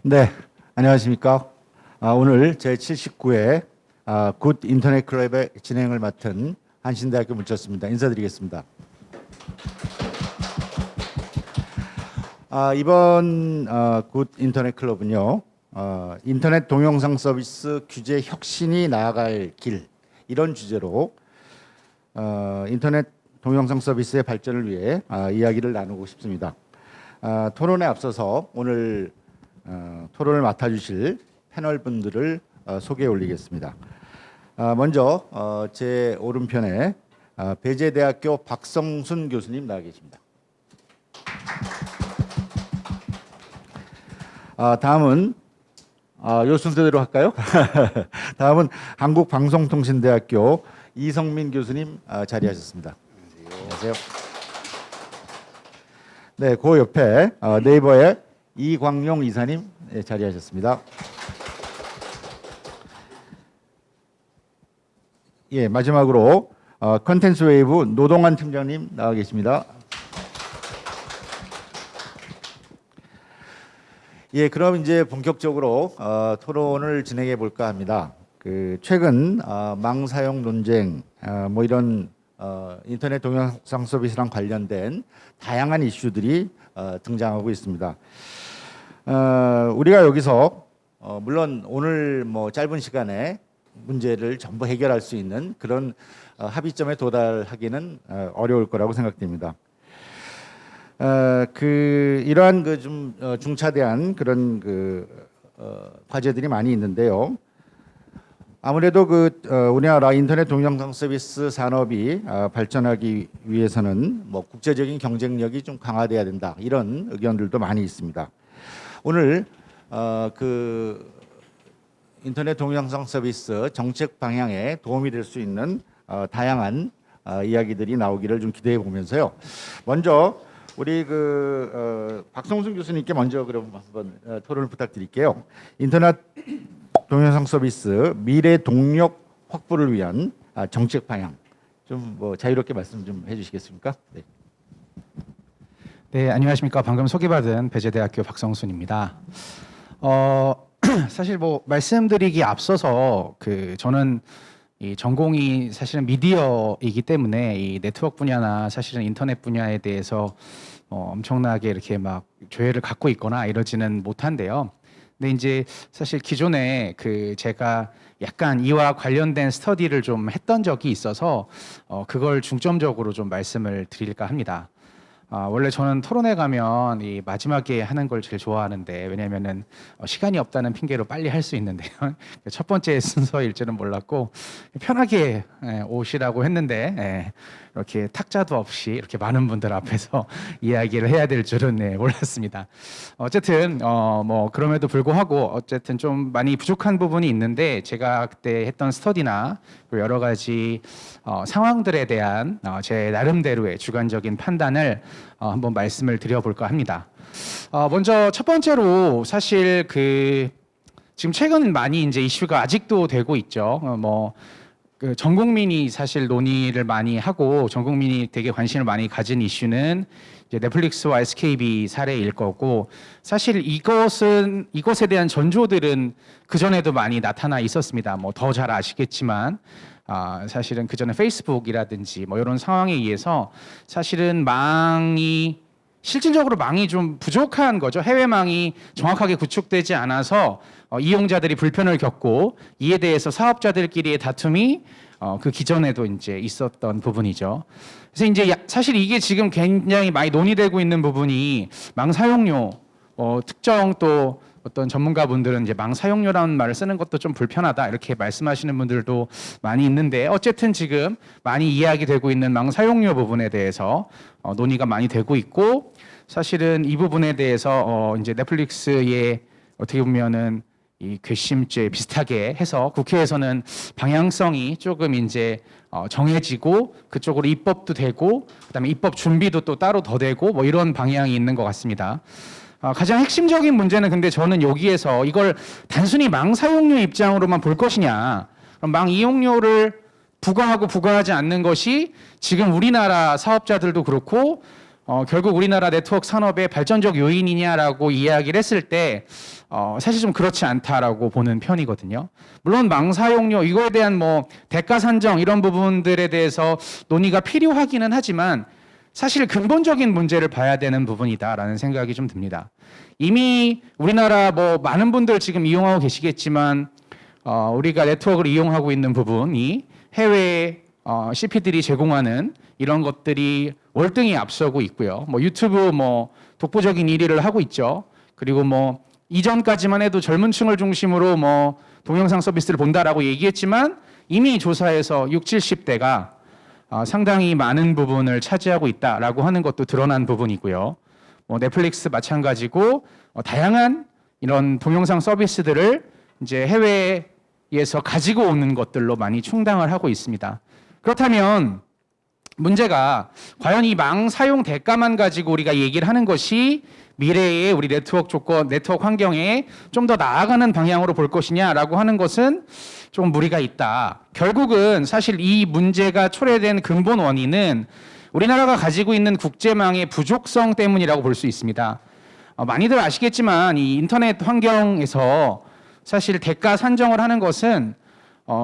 네, 안녕하십니까. 오늘 제79회 굿 인터넷 클럽의 진행을 맡은 한신대학교 문철수입니다. 인사드리겠습니다. 이번 굿 인터넷 클럽은요, 인터넷 동영상 서비스 규제 혁신이 나아갈 길, 이런 주제로 인터넷 동영상 서비스의 발전을 위해 이야기를 나누고 싶습니다. 토론에 앞서서 오늘 토론을 맡아주실 패널 분들을 소개해 올리겠습니다. 먼저 제 오른편에 배재대학교 박성순 교수님 나와 계십니다. 다음은 요 순서대로 할까요? 다음은 한국방송통신대학교 이성민 교수님 자리하셨습니다. 안녕하세요. 네, 그 옆에 네이버의 이광용 이사님 자리하셨습니다. 예, 마지막으로 컨텐츠 웨이브 노동환 팀장님 나와 계십니다. 예, 그럼 이제 본격적으로 토론을 진행해 볼까 합니다. 최근 망 사용 논쟁, 뭐 이런 인터넷 동영상 서비스랑 관련된 다양한 이슈들이 등장하고 있습니다. 우리가 여기서 물론 오늘 뭐 짧은 시간에 문제를 전부 해결할 수 있는 그런 합의점에 도달하기는 어려울 거라고 생각됩니다. 이러한 좀 중차대한 그런 과제들이 많이 있는데요. 아무래도 우리나라 인터넷 동영상 서비스 산업이 발전하기 위해서는 뭐 국제적인 경쟁력이 좀 강화돼야 된다, 이런 의견들도 많이 있습니다. 오늘 인터넷 동영상 서비스 정책 방향에 도움이 될 수 있는 다양한 이야기들이 나오기를 좀 기대해 보면서요. 먼저 우리 박성순 교수님께 먼저 그럼 한번 토론을 부탁드릴게요. 인터넷 동영상 서비스 미래 동력 확보를 위한 정책 방향 좀 뭐 자유롭게 말씀 좀 해주시겠습니까? 네. 네, 안녕하십니까. 방금 소개받은 배재대학교 박성순입니다. 사실 뭐 말씀드리기 앞서서 저는 이 전공이 사실은 미디어이기 때문에 이 네트워크 분야나 사실은 인터넷 분야에 대해서 엄청나게 이렇게 막 조예를 갖고 있거나 이러지는 못한데요. 근데 이제 사실 기존에 제가 약간 이와 관련된 스터디를 좀 했던 적이 있어서 그걸 중점적으로 좀 말씀을 드릴까 합니다. 원래 저는 토론회 가면 이 마지막에 하는 걸 제일 좋아하는데, 왜냐면은 시간이 없다는 핑계로 빨리 할 수 있는데요. 첫 번째 순서일 줄은 몰랐고 편하게 오시라고 했는데 이렇게 탁자도 없이 이렇게 많은 분들 앞에서 이야기를 해야 될 줄은 몰랐습니다. 어쨌든 뭐 그럼에도 불구하고 어쨌든 좀 많이 부족한 부분이 있는데, 제가 그때 했던 스터디나 여러 가지 상황들에 대한 제 나름대로의 주관적인 판단을 한번 말씀을 드려볼까 합니다. 먼저 첫 번째로 사실 지금 최근 많이 이제 이슈가 아직도 되고 있죠. 전 국민이 사실 논의를 많이 하고 전 국민이 되게 관심을 많이 가진 이슈는 이제 넷플릭스와 SKB 사례일 거고, 사실 이것에 대한 전조들은 그 전에도 많이 나타나 있었습니다. 뭐 더 잘 아시겠지만 사실은 그 전에 페이스북이라든지 뭐 이런 상황에 의해서 사실은 실질적으로 망이 좀 부족한 거죠. 해외망이 정확하게 구축되지 않아서 이용자들이 불편을 겪고, 이에 대해서 사업자들끼리의 다툼이 그 기존에도 이제 있었던 부분이죠. 그래서 이제 사실 이게 지금 굉장히 많이 논의되고 있는 부분이 망 사용료, 특정 또 어떤 전문가분들은 이제 망 사용료라는 말을 쓰는 것도 좀 불편하다, 이렇게 말씀하시는 분들도 많이 있는데, 어쨌든 지금 많이 이야기되고 있는 망 사용료 부분에 대해서 논의가 많이 되고 있고, 사실은 이 부분에 대해서 이제 넷플릭스의 어떻게 보면은 이 괘씸죄 비슷하게 해서 국회에서는 방향성이 조금 이제 정해지고 그쪽으로 입법도 되고, 그다음에 입법 준비도 또 따로 더 되고 뭐 이런 방향이 있는 것 같습니다. 가장 핵심적인 문제는 근데 저는 여기에서 이걸 단순히 망 사용료 입장으로만 볼 것이냐, 그럼 망 이용료를 부과하고 부과하지 않는 것이 지금 우리나라 사업자들도 그렇고 결국 우리나라 네트워크 산업의 발전적 요인이냐라고 이야기를 했을 때 사실 좀 그렇지 않다라고 보는 편이거든요. 물론 망 사용료 이거에 대한 뭐 대가 산정 이런 부분들에 대해서 논의가 필요하기는 하지만 사실 근본적인 문제를 봐야 되는 부분이다라는 생각이 좀 듭니다. 이미 우리나라 뭐 많은 분들 지금 이용하고 계시겠지만 우리가 네트워크를 이용하고 있는 부분이 해외 CP들이 제공하는 이런 것들이 월등히 앞서고 있고요. 뭐 유튜브 뭐 독보적인 1위를 하고 있죠. 그리고 뭐 이전까지만 해도 젊은 층을 중심으로 뭐 동영상 서비스를 본다라고 얘기했지만 이미 조사에서 60, 70대가 상당히 많은 부분을 차지하고 있다라고 하는 것도 드러난 부분이고요. 뭐 넷플릭스 마찬가지고 다양한 이런 동영상 서비스들을 이제 해외에서 가지고 오는 것들로 많이 충당을 하고 있습니다. 그렇다면 문제가 과연 이 망 사용 대가만 가지고 우리가 얘기를 하는 것이 미래의 우리 네트워크 조건, 네트워크 환경에 좀 더 나아가는 방향으로 볼 것이냐라고 하는 것은 좀 무리가 있다. 결국은 사실 이 문제가 초래된 근본 원인은 우리나라가 가지고 있는 국제망의 부족성 때문이라고 볼 수 있습니다. 많이들 아시겠지만 이 인터넷 환경에서 사실 대가 산정을 하는 것은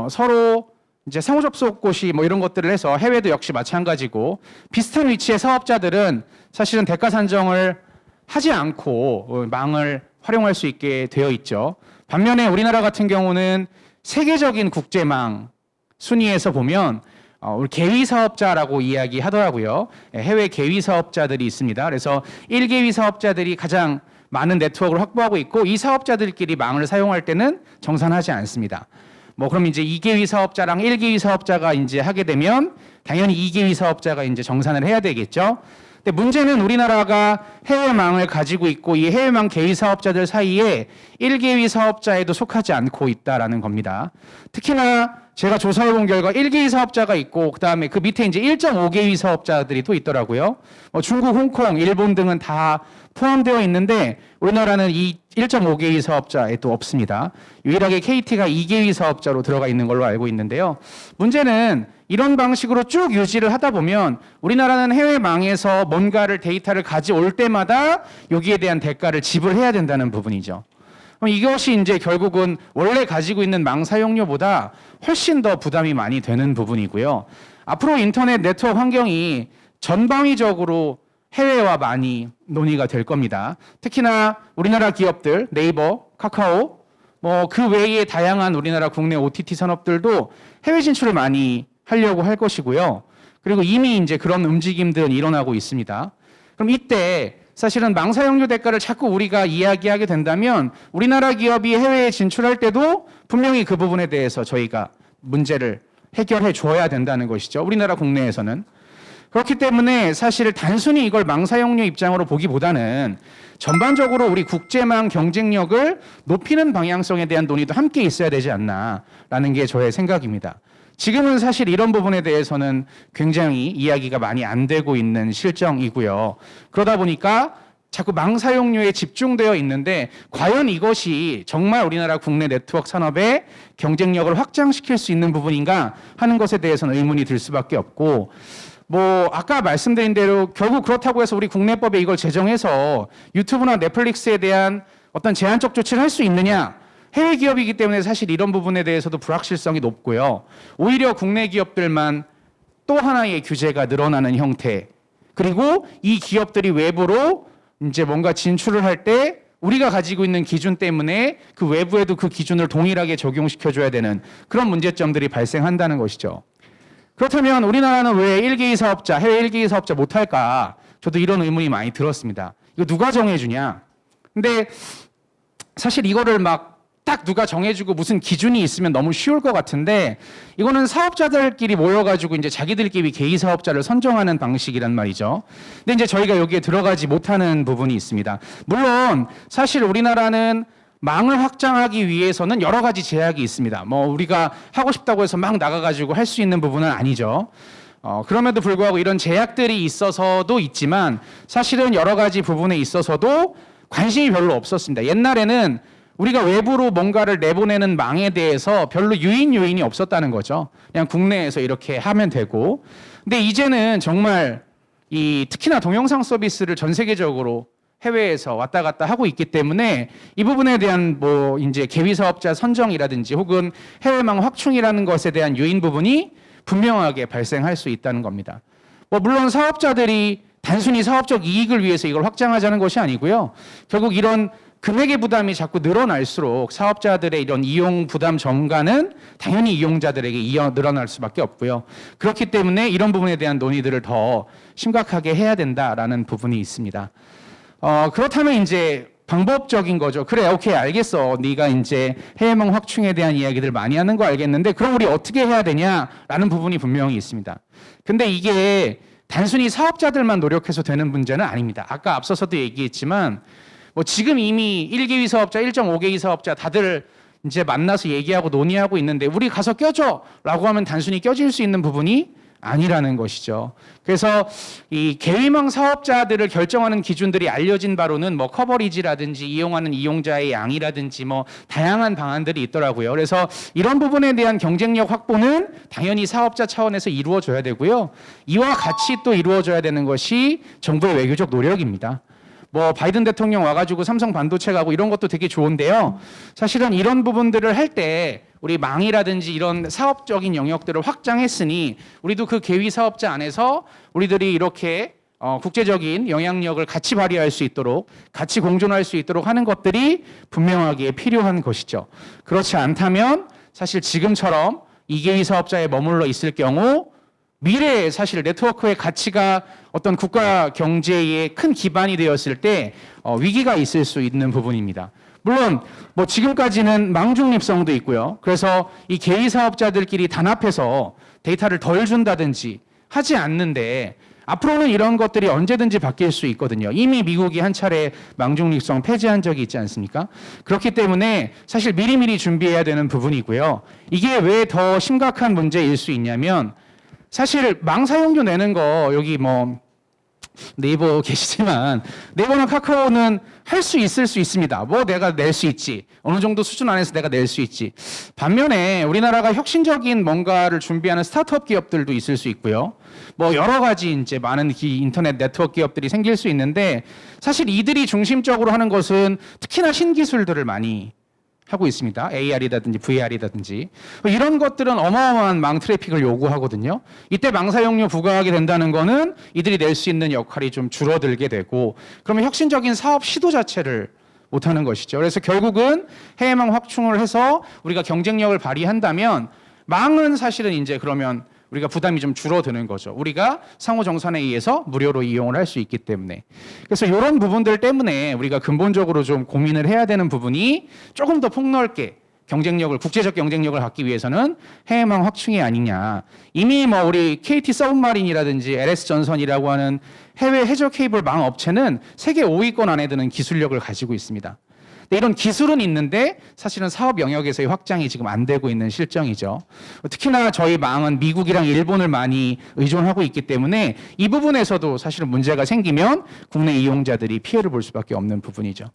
서로 이제 상호 접속고시 뭐 이런 것들을 해서 해외도 역시 마찬가지고 비슷한 위치의 사업자들은 사실은 대가 산정을 하지 않고 망을 활용할 수 있게 되어 있죠. 반면에 우리나라 같은 경우는 세계적인 국제망 순위에서 보면 우리 개위 사업자라고 이야기하더라고요. 해외 개위 사업자들이 있습니다. 그래서 1개위 사업자들이 가장 많은 네트워크를 확보하고 있고 이 사업자들끼리 망을 사용할 때는 정산하지 않습니다. 뭐 그럼 이제 2개위 사업자랑 1개위 사업자가 이제 하게 되면 당연히 2개위 사업자가 이제 정산을 해야 되겠죠. 근데 문제는 우리나라가 해외망을 가지고 있고 이 해외망 개위 사업자들 사이에 1개위 사업자에도 속하지 않고 있다라는 겁니다. 특히나 제가 조사해 본 결과 1개위 사업자가 있고 그다음에 그 밑에 이제 1.5개위 사업자들이 또 있더라고요. 중국, 홍콩, 일본 등은 다 포함되어 있는데 우리나라는 이 1.5개위 사업자에 또 없습니다. 유일하게 KT가 2개위 사업자로 들어가 있는 걸로 알고 있는데요. 문제는 이런 방식으로 쭉 유지를 하다 보면 우리나라는 해외망에서 뭔가를 데이터를 가져올 때마다 여기에 대한 대가를 지불해야 된다는 부분이죠. 그럼 이것이 이제 결국은 원래 가지고 있는 망 사용료보다 훨씬 더 부담이 많이 되는 부분이고요. 앞으로 인터넷 네트워크 환경이 전방위적으로 해외와 많이 논의가 될 겁니다. 특히나 우리나라 기업들, 네이버, 카카오, 뭐 그 외에 다양한 우리나라 국내 OTT 산업들도 해외 진출을 많이 하려고 할 것이고요. 그리고 이미 이제 그런 움직임들은 일어나고 있습니다. 그럼 이때 사실은 망 사용료 대가를 자꾸 우리가 이야기하게 된다면 우리나라 기업이 해외에 진출할 때도 분명히 그 부분에 대해서 저희가 문제를 해결해 줘야 된다는 것이죠. 우리나라 국내에서는. 그렇기 때문에 사실 단순히 이걸 망 사용료 입장으로 보기보다는 전반적으로 우리 국제망 경쟁력을 높이는 방향성에 대한 논의도 함께 있어야 되지 않나라는 게 저의 생각입니다. 지금은 사실 이런 부분에 대해서는 굉장히 이야기가 많이 안 되고 있는 실정이고요. 그러다 보니까 자꾸 망 사용료에 집중되어 있는데 과연 이것이 정말 우리나라 국내 네트워크 산업의 경쟁력을 확장시킬 수 있는 부분인가 하는 것에 대해서는 의문이 들 수밖에 없고 뭐 아까 말씀드린 대로 결국 그렇다고 해서 우리 국내법에 이걸 제정해서 유튜브나 넷플릭스에 대한 어떤 제한적 조치를 할 수 있느냐? 해외 기업이기 때문에 사실 이런 부분에 대해서도 불확실성이 높고요. 오히려 국내 기업들만 또 하나의 규제가 늘어나는 형태. 그리고 이 기업들이 외부로 이제 뭔가 진출을 할 때 우리가 가지고 있는 기준 때문에 그 외부에도 그 기준을 동일하게 적용시켜줘야 되는 그런 문제점들이 발생한다는 것이죠. 그렇다면 우리나라는 왜 1개위 사업자, 해외 1개위 사업자 못할까? 저도 이런 의문이 많이 들었습니다. 이거 누가 정해주냐? 근데 사실 이거를 막 딱 누가 정해주고 무슨 기준이 있으면 너무 쉬울 것 같은데 이거는 사업자들끼리 모여가지고 이제 자기들끼리 개인 사업자를 선정하는 방식이란 말이죠. 근데 이제 저희가 여기에 들어가지 못하는 부분이 있습니다. 물론 사실 우리나라는 망을 확장하기 위해서는 여러 가지 제약이 있습니다. 뭐 우리가 하고 싶다고 해서 막 나가가지고 할 수 있는 부분은 아니죠. 그럼에도 불구하고 이런 제약들이 있어서도 있지만 사실은 여러 가지 부분에 있어서도 관심이 별로 없었습니다. 옛날에는 우리가 외부로 뭔가를 내보내는 망에 대해서 별로 요인이 없었다는 거죠. 그냥 국내에서 이렇게 하면 되고. 근데 이제는 정말 특히나 동영상 서비스를 전 세계적으로 해외에서 왔다 갔다 하고 있기 때문에 이 부분에 대한 뭐 이제 개위 사업자 선정이라든지 혹은 해외망 확충이라는 것에 대한 요인 부분이 분명하게 발생할 수 있다는 겁니다. 뭐 물론 사업자들이 단순히 사업적 이익을 위해서 이걸 확장하자는 것이 아니고요. 결국 이런 금액의 부담이 자꾸 늘어날수록 사업자들의 이런 이용 부담 전가는 당연히 이용자들에게 늘어날 수밖에 없고요. 그렇기 때문에 이런 부분에 대한 논의들을 더 심각하게 해야 된다라는 부분이 있습니다. 그렇다면 이제 방법적인 거죠. 그래, 오케이, 알겠어. 네가 이제 해외망 확충에 대한 이야기들 많이 하는 거 알겠는데 그럼 우리 어떻게 해야 되냐라는 부분이 분명히 있습니다. 근데 이게 단순히 사업자들만 노력해서 되는 문제는 아닙니다. 아까 앞서서도 얘기했지만 뭐 지금 이미 1개위 사업자, 1.5개위 사업자 다들 이제 만나서 얘기하고 논의하고 있는데 우리 가서 껴줘라고 하면 단순히 껴질 수 있는 부분이 아니라는 것이죠. 그래서 이 개위망 사업자들을 결정하는 기준들이 알려진 바로는 뭐 커버리지라든지 이용하는 이용자의 양이라든지 뭐 다양한 방안들이 있더라고요. 그래서 이런 부분에 대한 경쟁력 확보는 당연히 사업자 차원에서 이루어져야 되고요. 이와 같이 또 이루어져야 되는 것이 정부의 외교적 노력입니다. 뭐 바이든 대통령 와가지고 삼성 반도체 가고 이런 것도 되게 좋은데요. 사실은 이런 부분들을 할 때 우리 망이라든지 이런 사업적인 영역들을 확장했으니 우리도 그 개위 사업자 안에서 우리들이 이렇게 국제적인 영향력을 같이 발휘할 수 있도록 같이 공존할 수 있도록 하는 것들이 분명하게 필요한 것이죠. 그렇지 않다면 사실 지금처럼 이개위 사업자에 머물러 있을 경우 미래에 사실 네트워크의 가치가 어떤 국가 경제의 큰 기반이 되었을 때 위기가 있을 수 있는 부분입니다. 물론 뭐 지금까지는 망중립성도 있고요. 그래서 이 개위 사업자들끼리 단합해서 데이터를 덜 준다든지 하지 않는데 앞으로는 이런 것들이 언제든지 바뀔 수 있거든요. 이미 미국이 한 차례 망중립성 폐지한 적이 있지 않습니까? 그렇기 때문에 사실 미리미리 준비해야 되는 부분이고요. 이게 왜 더 심각한 문제일 수 있냐면 사실 망 사용료 내는 거 여기 뭐 네이버 계시지만 네이버나 카카오는 할 수 있을 수 있습니다. 뭐 내가 낼 수 있지. 어느 정도 수준 안에서 내가 낼 수 있지. 반면에 우리나라가 혁신적인 뭔가를 준비하는 스타트업 기업들도 있을 수 있고요. 뭐 여러 가지 이제 많은 인터넷 네트워크 기업들이 생길 수 있는데 사실 이들이 중심적으로 하는 것은 특히나 신기술들을 많이 하고 있습니다. AR이라든지 VR이라든지 이런 것들은 어마어마한 망 트래픽을 요구하거든요. 이때 망 사용료 부과하게 된다는 거는 이들이 낼 수 있는 역할이 좀 줄어들게 되고 그러면 혁신적인 사업 시도 자체를 못하는 것이죠. 그래서 결국은 해외망 확충을 해서 우리가 경쟁력을 발휘한다면 망은 사실은 이제 그러면 우리가 부담이 좀 줄어드는 거죠. 우리가 상호 정산에 의해서 무료로 이용을 할 수 있기 때문에. 그래서 이런 부분들 때문에 우리가 근본적으로 좀 고민을 해야 되는 부분이 조금 더 폭넓게 경쟁력을 국제적 경쟁력을 갖기 위해서는 해외망 확충이 아니냐. 이미 뭐 우리 KT 서브마린이라든지 LS 전선이라고 하는 해외 해저 케이블 망 업체는 세계 5위권 안에 드는 기술력을 가지고 있습니다. 이런 기술은 있는데 사실은 사업 영역에서의 확장이 지금 안 되고 있는 실정이죠. 특히나 저희 망은 미국이랑 일본을 많이 의존하고 있기 때문에 이 부분에서도 사실은 문제가 생기면 국내 이용자들이 피해를 볼 수밖에 없는 부분이죠.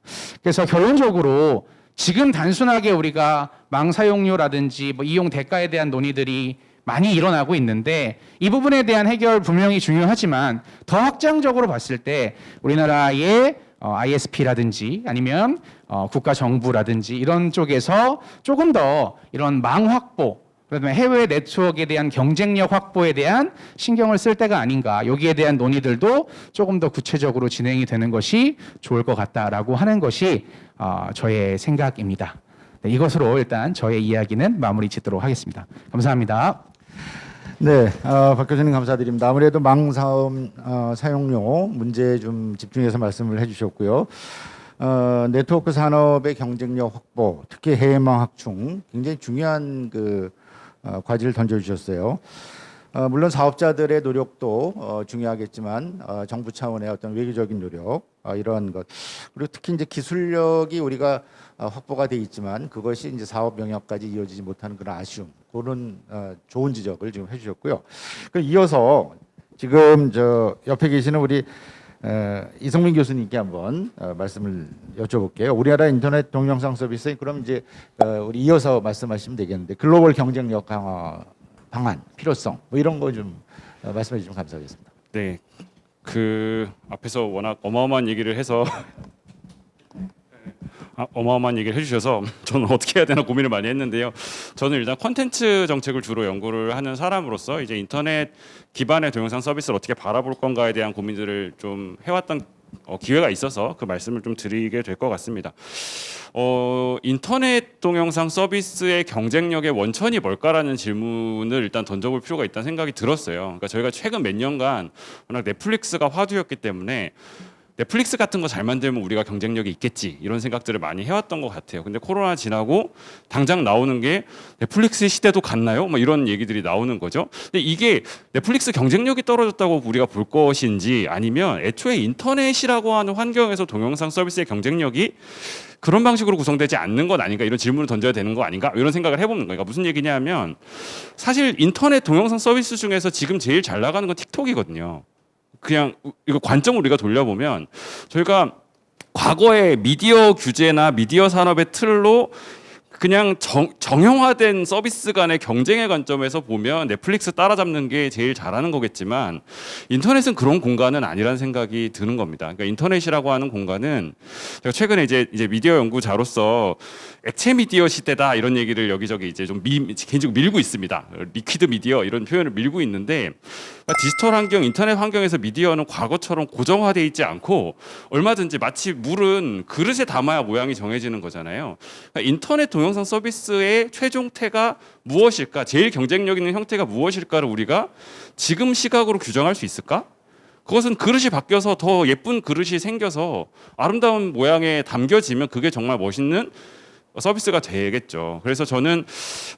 그래서 결론적으로 지금 단순하게 우리가 망 사용료라든지 뭐 이용 대가에 대한 논의들이 많이 일어나고 있는데 이 부분에 대한 해결 분명히 중요하지만 더 확장적으로 봤을 때 우리나라의 ISP라든지 아니면 국가 정부라든지 이런 쪽에서 조금 더 이런 망 확보, 그다음에 해외 네트워크에 대한 경쟁력 확보에 대한 신경을 쓸 때가 아닌가. 여기에 대한 논의들도 조금 더 구체적으로 진행이 되는 것이 좋을 것 같다라고 하는 것이 저의 생각입니다. 네, 이것으로 일단 저의 이야기는 마무리 짓도록 하겠습니다. 감사합니다. 네, 박 교수님 감사드립니다. 아무래도 망사업 사용료 문제에 좀 집중해서 말씀을 해주셨고요. 네트워크 산업의 경쟁력 확보, 특히 해외망 확충 굉장히 중요한 과제를 던져주셨어요. 물론 사업자들의 노력도 중요하겠지만 정부 차원의 어떤 외교적인 노력 이러한 것 그리고 특히 이제 기술력이 우리가 확보가 돼 있지만 그것이 이제 사업 영역까지 이어지지 못하는 그런 아쉬움 그런 좋은 지적을 지금 해주셨고요. 그럼 이어서 지금 저 옆에 계시는 우리 이성민 교수님께 한번 말씀을 여쭤볼게요. 우리나라 인터넷 동영상 서비스 그럼 이제 우리 이어서 말씀하시면 되겠는데 글로벌 경쟁력 강화 방안 필요성 뭐 이런 거 좀 말씀해 주시면 감사하겠습니다. 네, 그 앞에서 워낙 어마어마한 얘기를 해서 어마어마한 얘기를 해주셔서 저는 어떻게 해야 되나 고민을 많이 했는데요. 저는 일단 콘텐츠 정책을 주로 연구를 하는 사람으로서 이제 인터넷 기반의 동영상 서비스를 어떻게 바라볼 건가에 대한 고민들을 좀 해왔던 기회가 있어서 그 말씀을 좀 드리게 될 것 같습니다. 인터넷 동영상 서비스의 경쟁력의 원천이 뭘까라는 질문을 일단 던져볼 필요가 있다는 생각이 들었어요. 그러니까 저희가 최근 몇 년간 워낙 넷플릭스가 화두였기 때문에 넷플릭스 같은 거 잘 만들면 우리가 경쟁력이 있겠지 이런 생각들을 많이 해왔던 것 같아요. 근데 코로나 지나고 당장 나오는 게 넷플릭스 시대도 갔나요? 뭐 이런 얘기들이 나오는 거죠. 근데 이게 넷플릭스 경쟁력이 떨어졌다고 우리가 볼 것인지 아니면 애초에 인터넷이라고 하는 환경에서 동영상 서비스의 경쟁력이 그런 방식으로 구성되지 않는 건 아닌가 이런 질문을 던져야 되는 거 아닌가 이런 생각을 해보는 거예요. 그러니까 무슨 얘기냐면 사실 인터넷 동영상 서비스 중에서 지금 제일 잘 나가는 건 틱톡이거든요. 그냥 이거 관점을 우리가 돌려보면 저희가 과거의 미디어 규제나 미디어 산업의 틀로 그냥 정형화된 서비스 간의 경쟁의 관점에서 보면 넷플릭스 따라잡는 게 제일 잘하는 거겠지만 인터넷은 그런 공간은 아니라는 생각이 드는 겁니다. 그러니까 인터넷이라고 하는 공간은 제가 최근에 이제 미디어 연구자로서 액체 미디어 시대다 이런 얘기를 여기저기 이제 좀 개인적으로 밀고 있습니다. 리퀴드 미디어 이런 표현을 밀고 있는데 그러니까 디지털 환경, 인터넷 환경에서 미디어는 과거처럼 고정화돼 있지 않고 얼마든지 마치 물은 그릇에 담아야 모양이 정해지는 거잖아요. 그러니까 인터넷 동영상 서비스의 최종태가 무엇일까? 제일 경쟁력 있는 형태가 무엇일까를 우리가 지금 시각으로 규정할 수 있을까? 그것은 그릇이 바뀌어서 더 예쁜 그릇이 생겨서 아름다운 모양에 담겨지면 그게 정말 멋있는 서비스가 되겠죠. 그래서 저는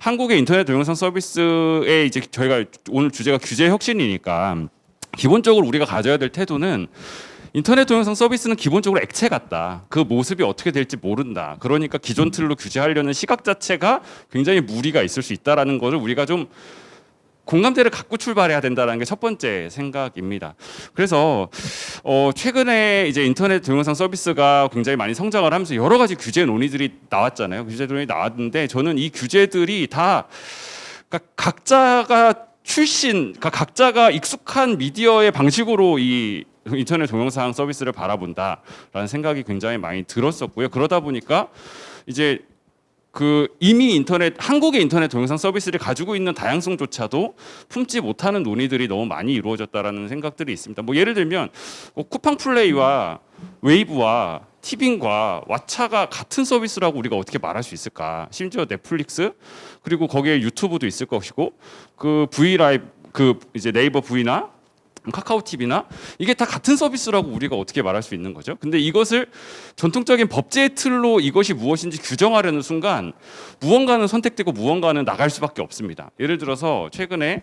한국의 인터넷 동영상 서비스에 이제 저희가 오늘 주제가 규제 혁신이니까 기본적으로 우리가 가져야 될 태도는 인터넷 동영상 서비스는 기본적으로 액체 같다. 그 모습이 어떻게 될지 모른다. 그러니까 기존 틀로 규제하려는 시각 자체가 굉장히 무리가 있을 수 있다라는 것을 우리가 좀 공감대를 갖고 출발해야 된다는 게 첫 번째 생각입니다. 그래서 최근에 이제 인터넷 동영상 서비스가 굉장히 많이 성장을 하면서 여러 가지 규제 논의들이 나왔잖아요. 규제 논의 나왔는데 저는 이 규제들이 다 그러니까 각자가 익숙한 미디어의 방식으로 이 인터넷 동영상 서비스를 바라본다라는 생각이 굉장히 많이 들었었고요. 그러다 보니까 이제 이미 한국의 인터넷 동영상 서비스를 가지고 있는 다양성조차도 품지 못하는 논의들이 너무 많이 이루어졌다라는 생각들이 있습니다. 뭐 예를 들면 쿠팡 플레이와 웨이브와 티빙과 왓챠가 같은 서비스라고 우리가 어떻게 말할 수 있을까? 심지어 넷플릭스 그리고 거기에 유튜브도 있을 것이고 그 브이라이브 이제 네이버 브이나 카카오 TV나 이게 다 같은 서비스라고 우리가 어떻게 말할 수 있는 거죠? 근데 이것을 전통적인 법제의 틀로 이것이 무엇인지 규정하려는 순간 무언가는 선택되고 무언가는 나갈 수밖에 없습니다. 예를 들어서 최근에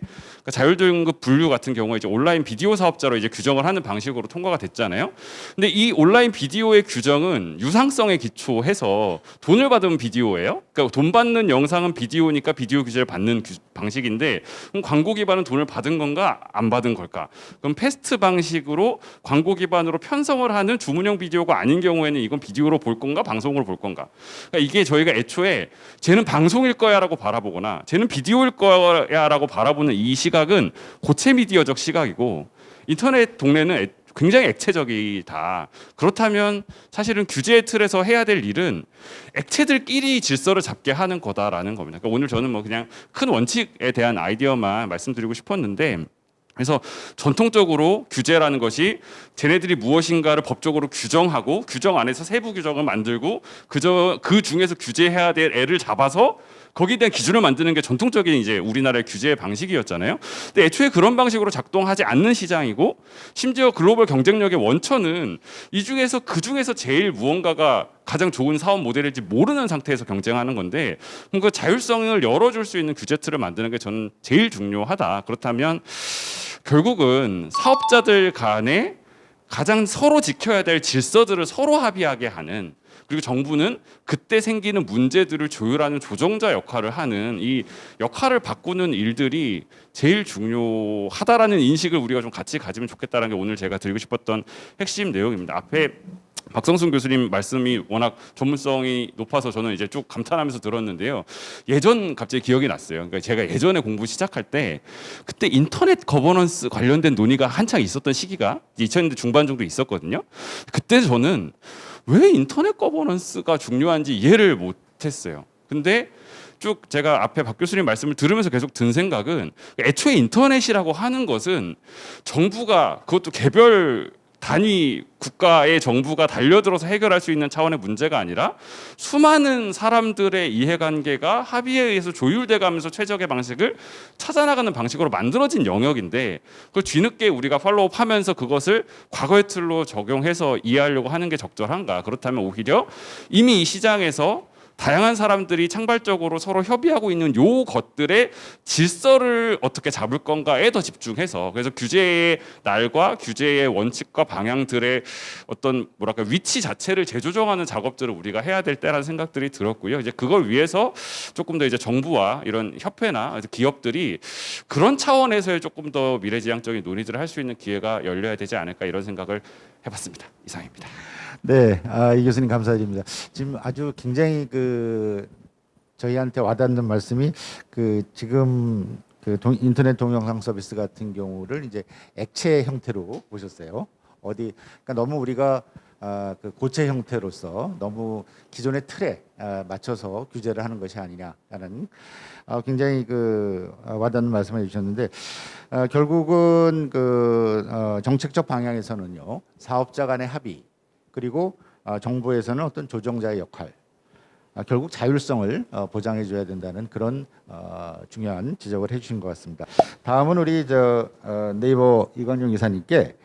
자율등급 분류 같은 경우에 이제 온라인 비디오 사업자로 이제 규정을 하는 방식으로 통과가 됐잖아요. 근데 이 온라인 비디오의 규정은 유상성에 기초해서 돈을 받은 비디오예요. 그러니까 돈 받는 영상은 비디오니까 비디오 규제를 받는 방식인데 그럼 광고 기반은 돈을 받은 건가 안 받은 걸까? 그럼 패스트 방식으로 광고 기반으로 편성을 하는 주문형 비디오가 아닌 경우에는 이건 비디오로 볼 건가 방송으로 볼 건가? 그러니까 이게 저희가 애초에 쟤는 방송일 거야라고 바라보거나 쟤는 비디오일 거야라고 바라보는 이 시각은 고체 미디어적 시각이고 인터넷 동네는 굉장히 액체적이다. 그렇다면 사실은 규제의 틀에서 해야 될 일은 액체들끼리 질서를 잡게 하는 거다라는 겁니다. 그러니까 오늘 저는 뭐 그냥 큰 원칙에 대한 아이디어만 말씀드리고 싶었는데 그래서 전통적으로 규제라는 것이 쟤네들이 무엇인가를 법적으로 규정하고 규정 안에서 세부 규정을 만들고 그 중에서 규제해야 될 애를 잡아서 거기에 대한 기준을 만드는 게 전통적인 이제 우리나라의 규제의 방식이었잖아요. 근데 애초에 그런 방식으로 작동하지 않는 시장이고 심지어 글로벌 경쟁력의 원천은 그 중에서 제일 무언가가 가장 좋은 사업 모델일지 모르는 상태에서 경쟁하는 건데 그럼 그 자율성을 열어줄 수 있는 규제 틀을 만드는 게 저는 제일 중요하다. 그렇다면 결국은 사업자들 간에 가장 서로 지켜야 될 질서들을 서로 합의하게 하는 그리고 정부는 그때 생기는 문제들을 조율하는 조정자 역할을 하는 이 역할을 바꾸는 일들이 제일 중요하다라는 인식을 우리가 좀 같이 가지면 좋겠다는 게 오늘 제가 드리고 싶었던 핵심 내용입니다. 앞에 박성순 교수님 말씀이 워낙 전문성이 높아서 저는 이제 쭉 감탄하면서 들었는데요. 예전 갑자기 기억이 났어요. 그러니까 제가 예전에 공부 시작할 때 그때 인터넷 거버넌스 관련된 논의가 한창 있었던 시기가 2000년대 중반 정도 있었거든요. 그때 저는 왜 인터넷 거버넌스가 중요한지 이해를 못했어요. 근데 쭉 제가 앞에 박 교수님 말씀을 들으면서 계속 든 생각은 애초에 인터넷이라고 하는 것은 정부가 그것도 개별 단위 국가의 정부가 달려들어서 해결할 수 있는 차원의 문제가 아니라 수많은 사람들의 이해관계가 합의에 의해서 조율돼 가면서 최적의 방식을 찾아나가는 방식으로 만들어진 영역인데 그걸 뒤늦게 우리가 팔로우하면서 그것을 과거의 틀로 적용해서 이해하려고 하는 게 적절한가? 그렇다면 오히려 이미 이 시장에서 다양한 사람들이 창발적으로 서로 협의하고 있는 요 것들의 질서를 어떻게 잡을 건가에 더 집중해서 그래서 규제의 날과 규제의 원칙과 방향들의 어떤 뭐랄까 위치 자체를 재조정하는 작업들을 우리가 해야 될 때라는 생각들이 들었고요. 이제 그걸 위해서 조금 더 이제 정부와 이런 협회나 기업들이 그런 차원에서의 조금 더 미래지향적인 논의들을 할 수 있는 기회가 열려야 되지 않을까 이런 생각을 해봤습니다. 이상입니다. 네, 이 교수님 감사드립니다. 지금 아주 굉장히 저희한테 와닿는 말씀이 지금 인터넷 동영상 서비스 같은 경우를 이제 액체 형태로 보셨어요. 그러니까 너무 우리가 고체 형태로서 너무 기존의 틀에 맞춰서 규제를 하는 것이 아니냐라는 굉장히 와닿는 말씀을 해주셨는데 결국은 정책적 방향에서는요 사업자 간의 합의 그리고 정부에서는 어떤 조정자의 역할, 결국 자율성을 보장해 줘야 된다는 그런 중요한 지적을 해주신 것 같습니다. 다음은 우리 네이버 이광용 이사님께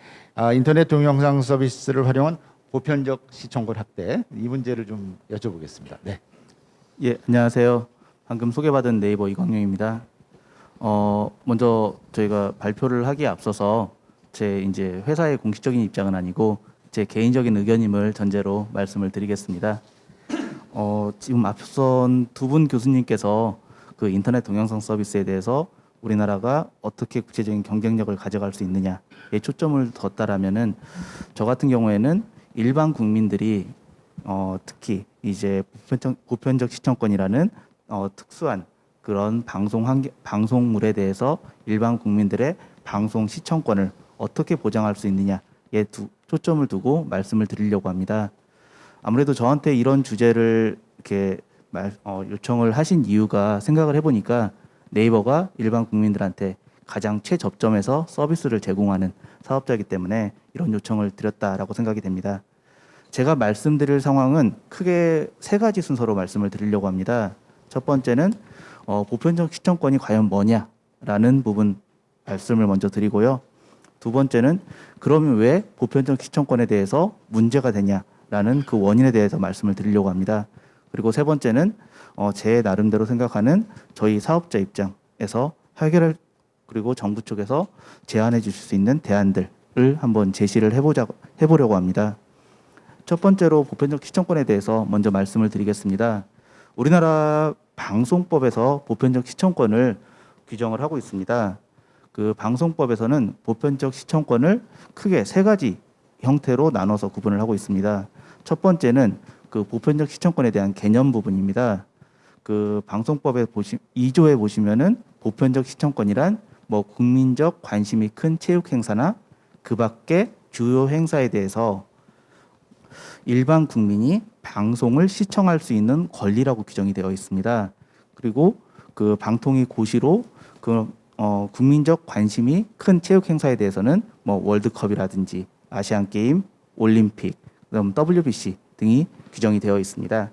인터넷 동영상 서비스를 활용한 보편적 시청권 확대 이 문제를 좀 여쭤보겠습니다. 네. 예, 안녕하세요. 방금 소개받은 네이버 이광용입니다. 먼저 저희가 발표를 하기에 앞서서 제 이제 회사의 공식적인 입장은 아니고 제 개인적인 의견임을 전제로 말씀을 드리겠습니다. 지금 앞선 두 분 교수님께서 그 인터넷 동영상 서비스에 대해서 우리나라가 어떻게 구체적인 경쟁력을 가져갈 수 있느냐에 초점을 뒀다라면은 저 같은 경우에는 일반 국민들이 특히 이제 보편적 시청권이라는 특수한 그런 방송물에 대해서 일반 국민들의 방송 시청권을 어떻게 보장할 수 있느냐에 초점을 두고 말씀을 드리려고 합니다. 아무래도 저한테 이런 주제를 이렇게 요청을 하신 이유가 생각을 해보니까 네이버가 일반 국민들한테 가장 최접점에서 서비스를 제공하는 사업자이기 때문에 이런 요청을 드렸다라고 생각이 됩니다. 제가 말씀드릴 상황은 크게 세 가지 순서로 말씀을 드리려고 합니다. 첫 번째는 보편적 시청권이 과연 뭐냐라는 부분 말씀을 먼저 드리고요. 두 번째는 그러면 왜 보편적 시청권에 대해서 문제가 되냐라는 그 원인에 대해서 말씀을 드리려고 합니다. 그리고 세 번째는 제 나름대로 생각하는 저희 사업자 입장에서 해결할 그리고 정부 쪽에서 제안해 주실 수 있는 대안들을 한번 제시를 해보려고 합니다. 첫 번째로 보편적 시청권에 대해서 먼저 말씀을 드리겠습니다. 우리나라 방송법에서 보편적 시청권을 규정을 하고 있습니다. 그 방송법에서는 보편적 시청권을 크게 세 가지 형태로 나눠서 구분을 하고 있습니다. 첫 번째는 그 보편적 시청권에 대한 개념 부분입니다. 그 방송법의 2조에 보시면은 보편적 시청권이란 국민적 관심이 큰 체육 행사나 그 밖의 주요 행사에 대해서 일반 국민이 방송을 시청할 수 있는 권리라고 규정이 되어 있습니다. 그리고 그 방통위 고시로 국민적 관심이 큰 체육 행사에 대해서는 월드컵이라든지 아시안 게임, 올림픽, 그다음 WBC 등이 규정이 되어 있습니다.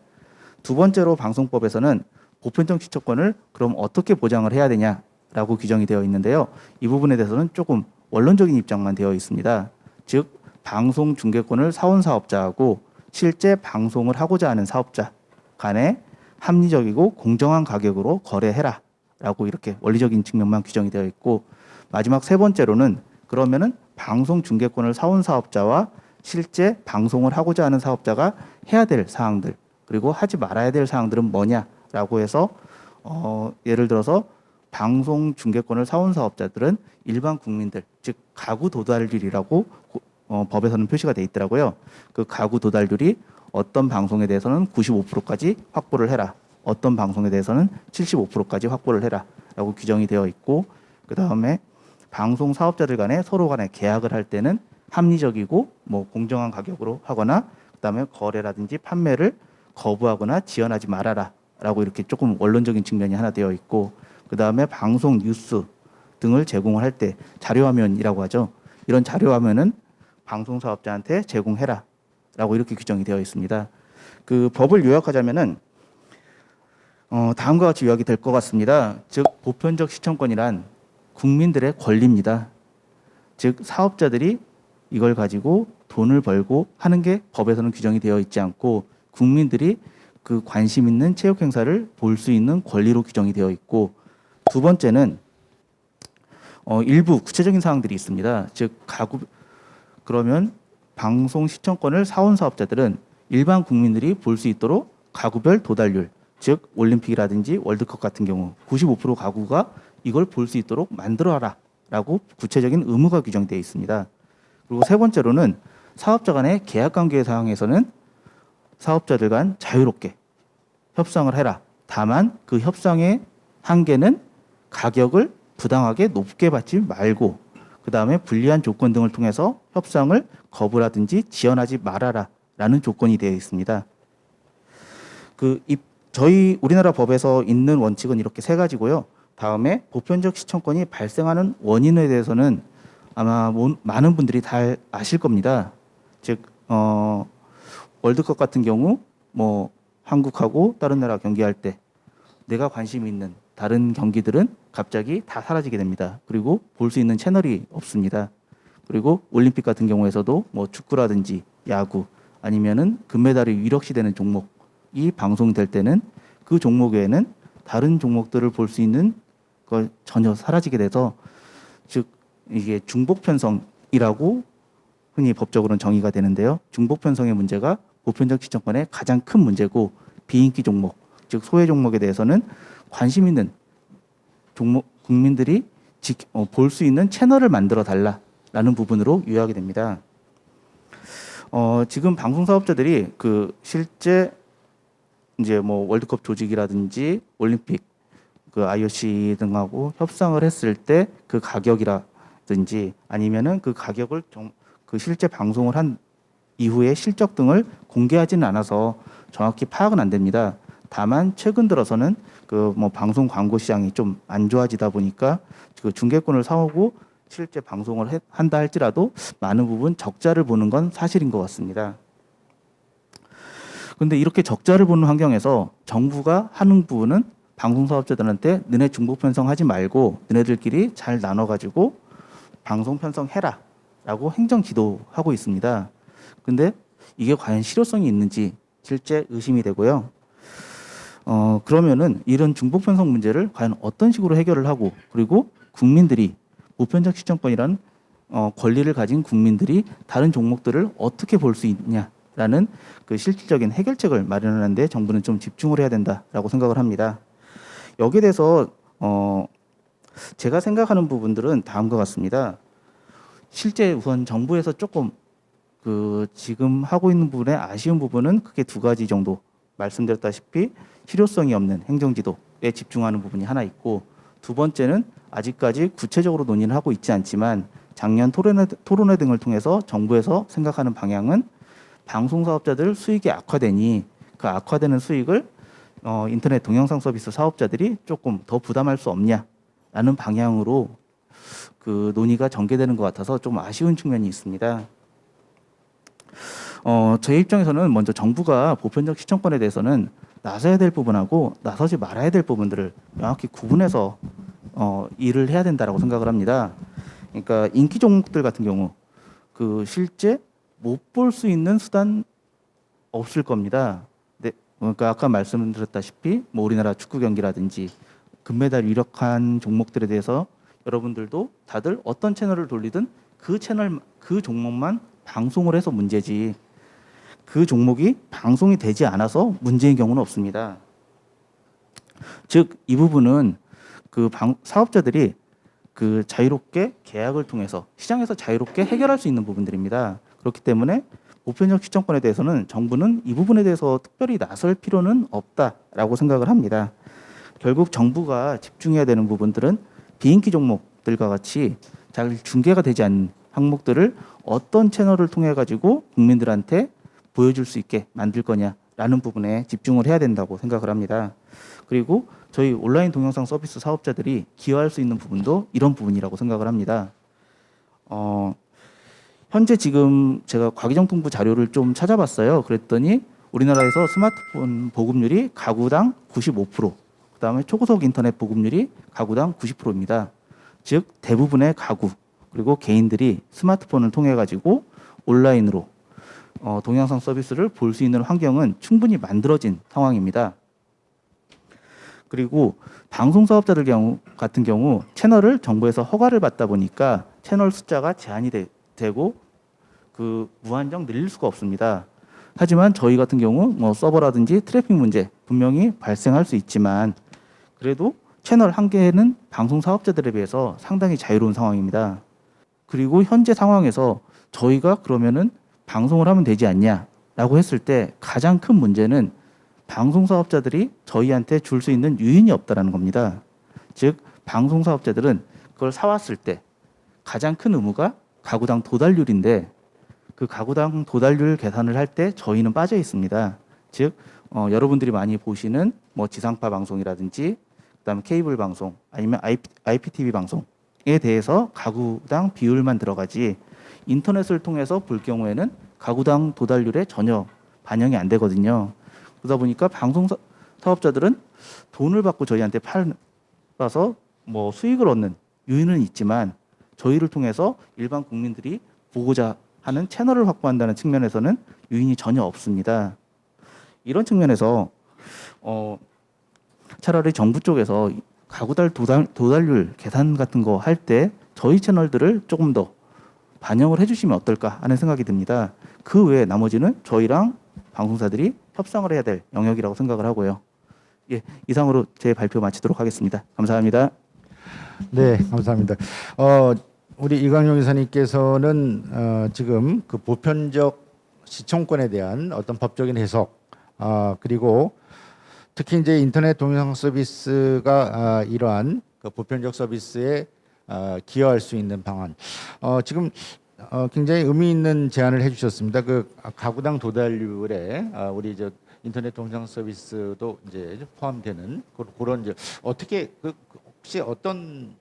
두 번째로 방송법에서는 보편적 시청권을 그럼 어떻게 보장을 해야 되냐라고 규정이 되어 있는데요. 이 부분에 대해서는 조금 원론적인 입장만 되어 있습니다. 즉 방송 중계권을 사온 사업자하고 실제 방송을 하고자 하는 사업자 간에 합리적이고 공정한 가격으로 거래해라 라고 이렇게 원리적인 측면만 규정이 되어 있고, 마지막 세 번째로는 그러면은 방송 중계권을 사온 사업자와 실제 방송을 하고자 하는 사업자가 해야 될 사항들 그리고 하지 말아야 될 사항들은 뭐냐라고 해서 예를 들어서 방송 중계권을 사온 사업자들은 일반 국민들 즉 가구 도달률이라고 법에서는 표시가 돼 있더라고요. 그 가구 도달률이 어떤 방송에 대해서는 95%까지 확보를 해라. 어떤 방송에 대해서는 75%까지 확보를 해라라고 규정이 되어 있고, 그 다음에 방송 사업자들 간에 서로 간에 계약을 할 때는 합리적이고 뭐 공정한 가격으로 하거나, 그다음에 거래라든지 판매를 거부하거나 지연하지 말아라라고 이렇게 조금 원론적인 측면이 하나 되어 있고, 그 다음에 방송 뉴스 등을 제공을 할 때 자료화면이라고 하죠. 이런 자료화면은 방송 사업자한테 제공해라라고 이렇게 규정이 되어 있습니다. 그 법을 요약하자면은 다음과 같이 요약이 될 것 같습니다. 즉 보편적 시청권이란 국민들의 권리입니다. 즉 사업자들이 이걸 가지고 돈을 벌고 하는 게 법에서는 규정이 되어 있지 않고, 국민들이 그 관심 있는 체육 행사를 볼 수 있는 권리로 규정이 되어 있고, 두 번째는 일부 구체적인 사항들이 있습니다. 즉 그러면 방송 시청권을 사온 사업자들은 일반 국민들이 볼 수 있도록 가구별 도달률, 즉 올림픽이라든지 월드컵 같은 경우 95% 가구가 이걸 볼 수 있도록 만들어라라고 구체적인 의무가 규정되어 있습니다. 그리고 세 번째로는 사업자 간의 계약 관계 사항에서는 사업자들 간 자유롭게 협상을 해라. 다만 그 협상의 한계는 가격을 부당하게 높게 받지 말고, 그 다음에 불리한 조건 등을 통해서 협상을 거부라든지 지연하지 말아라라는 조건이 되어 있습니다. 저희 우리나라 법에서 있는 원칙은 이렇게 세 가지고요. 다음에 보편적 시청권이 발생하는 원인에 대해서는 아마 많은 분들이 다 아실 겁니다. 즉 월드컵 같은 경우 뭐 한국하고 다른 나라 경기할 때 내가 관심 있는 다른 경기들은 갑자기 다 사라지게 됩니다. 그리고 볼 수 있는 채널이 없습니다. 그리고 올림픽 같은 경우에서도 뭐 축구라든지 야구 아니면은 금메달이 유력시되는 종목이 방송될 때는 그 종목 외에는 다른 종목들을 볼 수 있는 걸 전혀 사라지게 돼서, 즉 이게 중복 편성이라고 흔히 법적으로는 정의가 되는데요. 중복 편성의 문제가 보편적 시청권의 가장 큰 문제고, 비인기 종목, 즉 소외 종목에 대해서는 관심 있는 종목 국민들이 볼 수 있는 채널을 만들어 달라라는 부분으로 요약이 됩니다. 지금 방송 사업자들이 그 실제 이제 뭐 월드컵 조직이라든지 올림픽 그 IOC 등하고 협상을 했을 때 그 가격이라든지 아니면은 그 가격을 그 실제 방송을 한 이후의 실적 등을 공개하지는 않아서 정확히 파악은 안 됩니다. 다만 최근 들어서는 그 뭐 방송 광고 시장이 좀 안 좋아지다 보니까 그 중계권을 사오고 실제 방송을 한다 할지라도 많은 부분 적자를 보는 건 사실인 것 같습니다. 근데 이렇게 적자를 보는 환경에서 정부가 하는 부분은 방송 사업자들한테 너네 중복 편성하지 말고 너네들끼리 잘 나눠가지고 방송 편성해라라고 행정 지도하고 있습니다. 근데 이게 과연 실효성이 있는지 실제 의심이 되고요. 그러면은 이런 중복 편성 문제를 과연 어떤 식으로 해결을 하고, 그리고 국민들이 보편적 시청권이란 권리를 가진 국민들이 다른 종목들을 어떻게 볼 수 있냐라는 그 실질적인 해결책을 마련하는 데 정부는 좀 집중을 해야 된다라고 생각을 합니다. 여기에 대해서 제가 생각하는 부분들은 다음과 같습니다. 실제 우선 정부에서 조금 그 지금 하고 있는 부분에 아쉬운 부분은 크게 두 가지 정도 말씀드렸다시피 실효성이 없는 행정지도에 집중하는 부분이 하나 있고, 두 번째는 아직까지 구체적으로 논의를 하고 있지 않지만 작년 토론회 등을 통해서 정부에서 생각하는 방향은 방송 사업자들 수익이 악화되니 그 악화되는 수익을 인터넷 동영상 서비스 사업자들이 조금 더 부담할 수 없냐라는 방향으로 그 논의가 전개되는 것 같아서 좀 아쉬운 측면이 있습니다. 제 입장에서는 먼저 정부가 보편적 시청권에 대해서는 나서야 될 부분하고 나서지 말아야 될 부분들을 명확히 구분해서 일을 해야 된다라고 생각을 합니다. 그러니까 인기 종목들 같은 경우 그 실제 못 볼 수 있는 수단 없을 겁니다. 네, 그러니까 아까 말씀드렸다시피 뭐 우리나라 축구 경기라든지 금메달 유력한 종목들에 대해서 여러분들도 다들 어떤 채널을 돌리든 그 채널 그 종목만 방송을 해서 문제지 그 종목이 방송이 되지 않아서 문제인 경우는 없습니다. 즉 이 부분은 그 사업자들이 그 자유롭게 계약을 통해서 시장에서 자유롭게 해결할 수 있는 부분들입니다. 그렇기 때문에 보편적 시청권에 대해서는 정부는 이 부분에 대해서 특별히 나설 필요는 없다라고 생각을 합니다. 결국 정부가 집중해야 되는 부분들은 비인기 종목들과 같이 잘 중계가 되지 않는 항목들을 어떤 채널을 통해 가지고 국민들한테 보여줄 수 있게 만들 거냐라는 부분에 집중을 해야 된다고 생각을 합니다. 그리고 저희 온라인 동영상 서비스 사업자들이 기여할 수 있는 부분도 이런 부분이라고 생각을 합니다. 현재 지금 제가 과기정통부 자료를 좀 찾아봤어요. 그랬더니 우리나라에서 스마트폰 보급률이 가구당 95%, 그다음에 초고속 인터넷 보급률이 가구당 90%입니다. 즉 대부분의 가구 그리고 개인들이 스마트폰을 통해 가지고 온라인으로 동영상 서비스를 볼 수 있는 환경은 충분히 만들어진 상황입니다. 그리고 방송 사업자들 같은 경우 채널을 정부에서 허가를 받다 보니까 채널 숫자가 제한이 되고 그 무한정 늘릴 수가 없습니다. 하지만 저희 같은 경우 뭐 서버라든지 트래픽 문제 분명히 발생할 수 있지만 그래도 채널 한 개는 방송 사업자들에 비해서 상당히 자유로운 상황입니다. 그리고 현재 상황에서 저희가 그러면은 방송을 하면 되지 않냐라고 했을 때 가장 큰 문제는 방송 사업자들이 저희한테 줄 수 있는 유인이 없다라는 겁니다. 즉 방송 사업자들은 그걸 사왔을 때 가장 큰 의무가 가구당 도달률인데 그 가구당 도달률 계산을 할 때 저희는 빠져 있습니다. 즉 여러분들이 많이 보시는 뭐 지상파 방송이라든지 그다음에 케이블 방송 아니면 IPTV 방송에 대해서 가구당 비율만 들어가지 인터넷을 통해서 볼 경우에는 가구당 도달률에 전혀 반영이 안 되거든요. 그러다 보니까 방송 사업자들은 돈을 받고 저희한테 팔아서 뭐 수익을 얻는 유인은 있지만 저희를 통해서 일반 국민들이 보고자 하는 채널을 확보한다는 측면에서는 유인이 전혀 없습니다. 이런 측면에서 차라리 정부 쪽에서 가구당 도달률 계산 같은 거 할 때 저희 채널들을 조금 더 반영을 해주시면 어떨까 하는 생각이 듭니다. 그 외에 나머지는 저희랑 방송사들이 협상을 해야 될 영역이라고 생각을 하고요. 예, 이상으로 제 발표 마치도록 하겠습니다. 감사합니다. 네, 감사합니다. 우리 이광용 이사님께서는 지금 그 보편적 시청권에 대한 어떤 법적인 해석, 그리고 특히 이제 인터넷 동영상 서비스가 이러한 그 보편적 서비스에 기여할 수 있는 방안, 지금 굉장히 의미 있는 제안을 해주셨습니다. 그 가구당 도달률에 우리 저 인터넷 동영상 서비스도 이제 포함되는 그런 이제 어떻게 혹시 어떤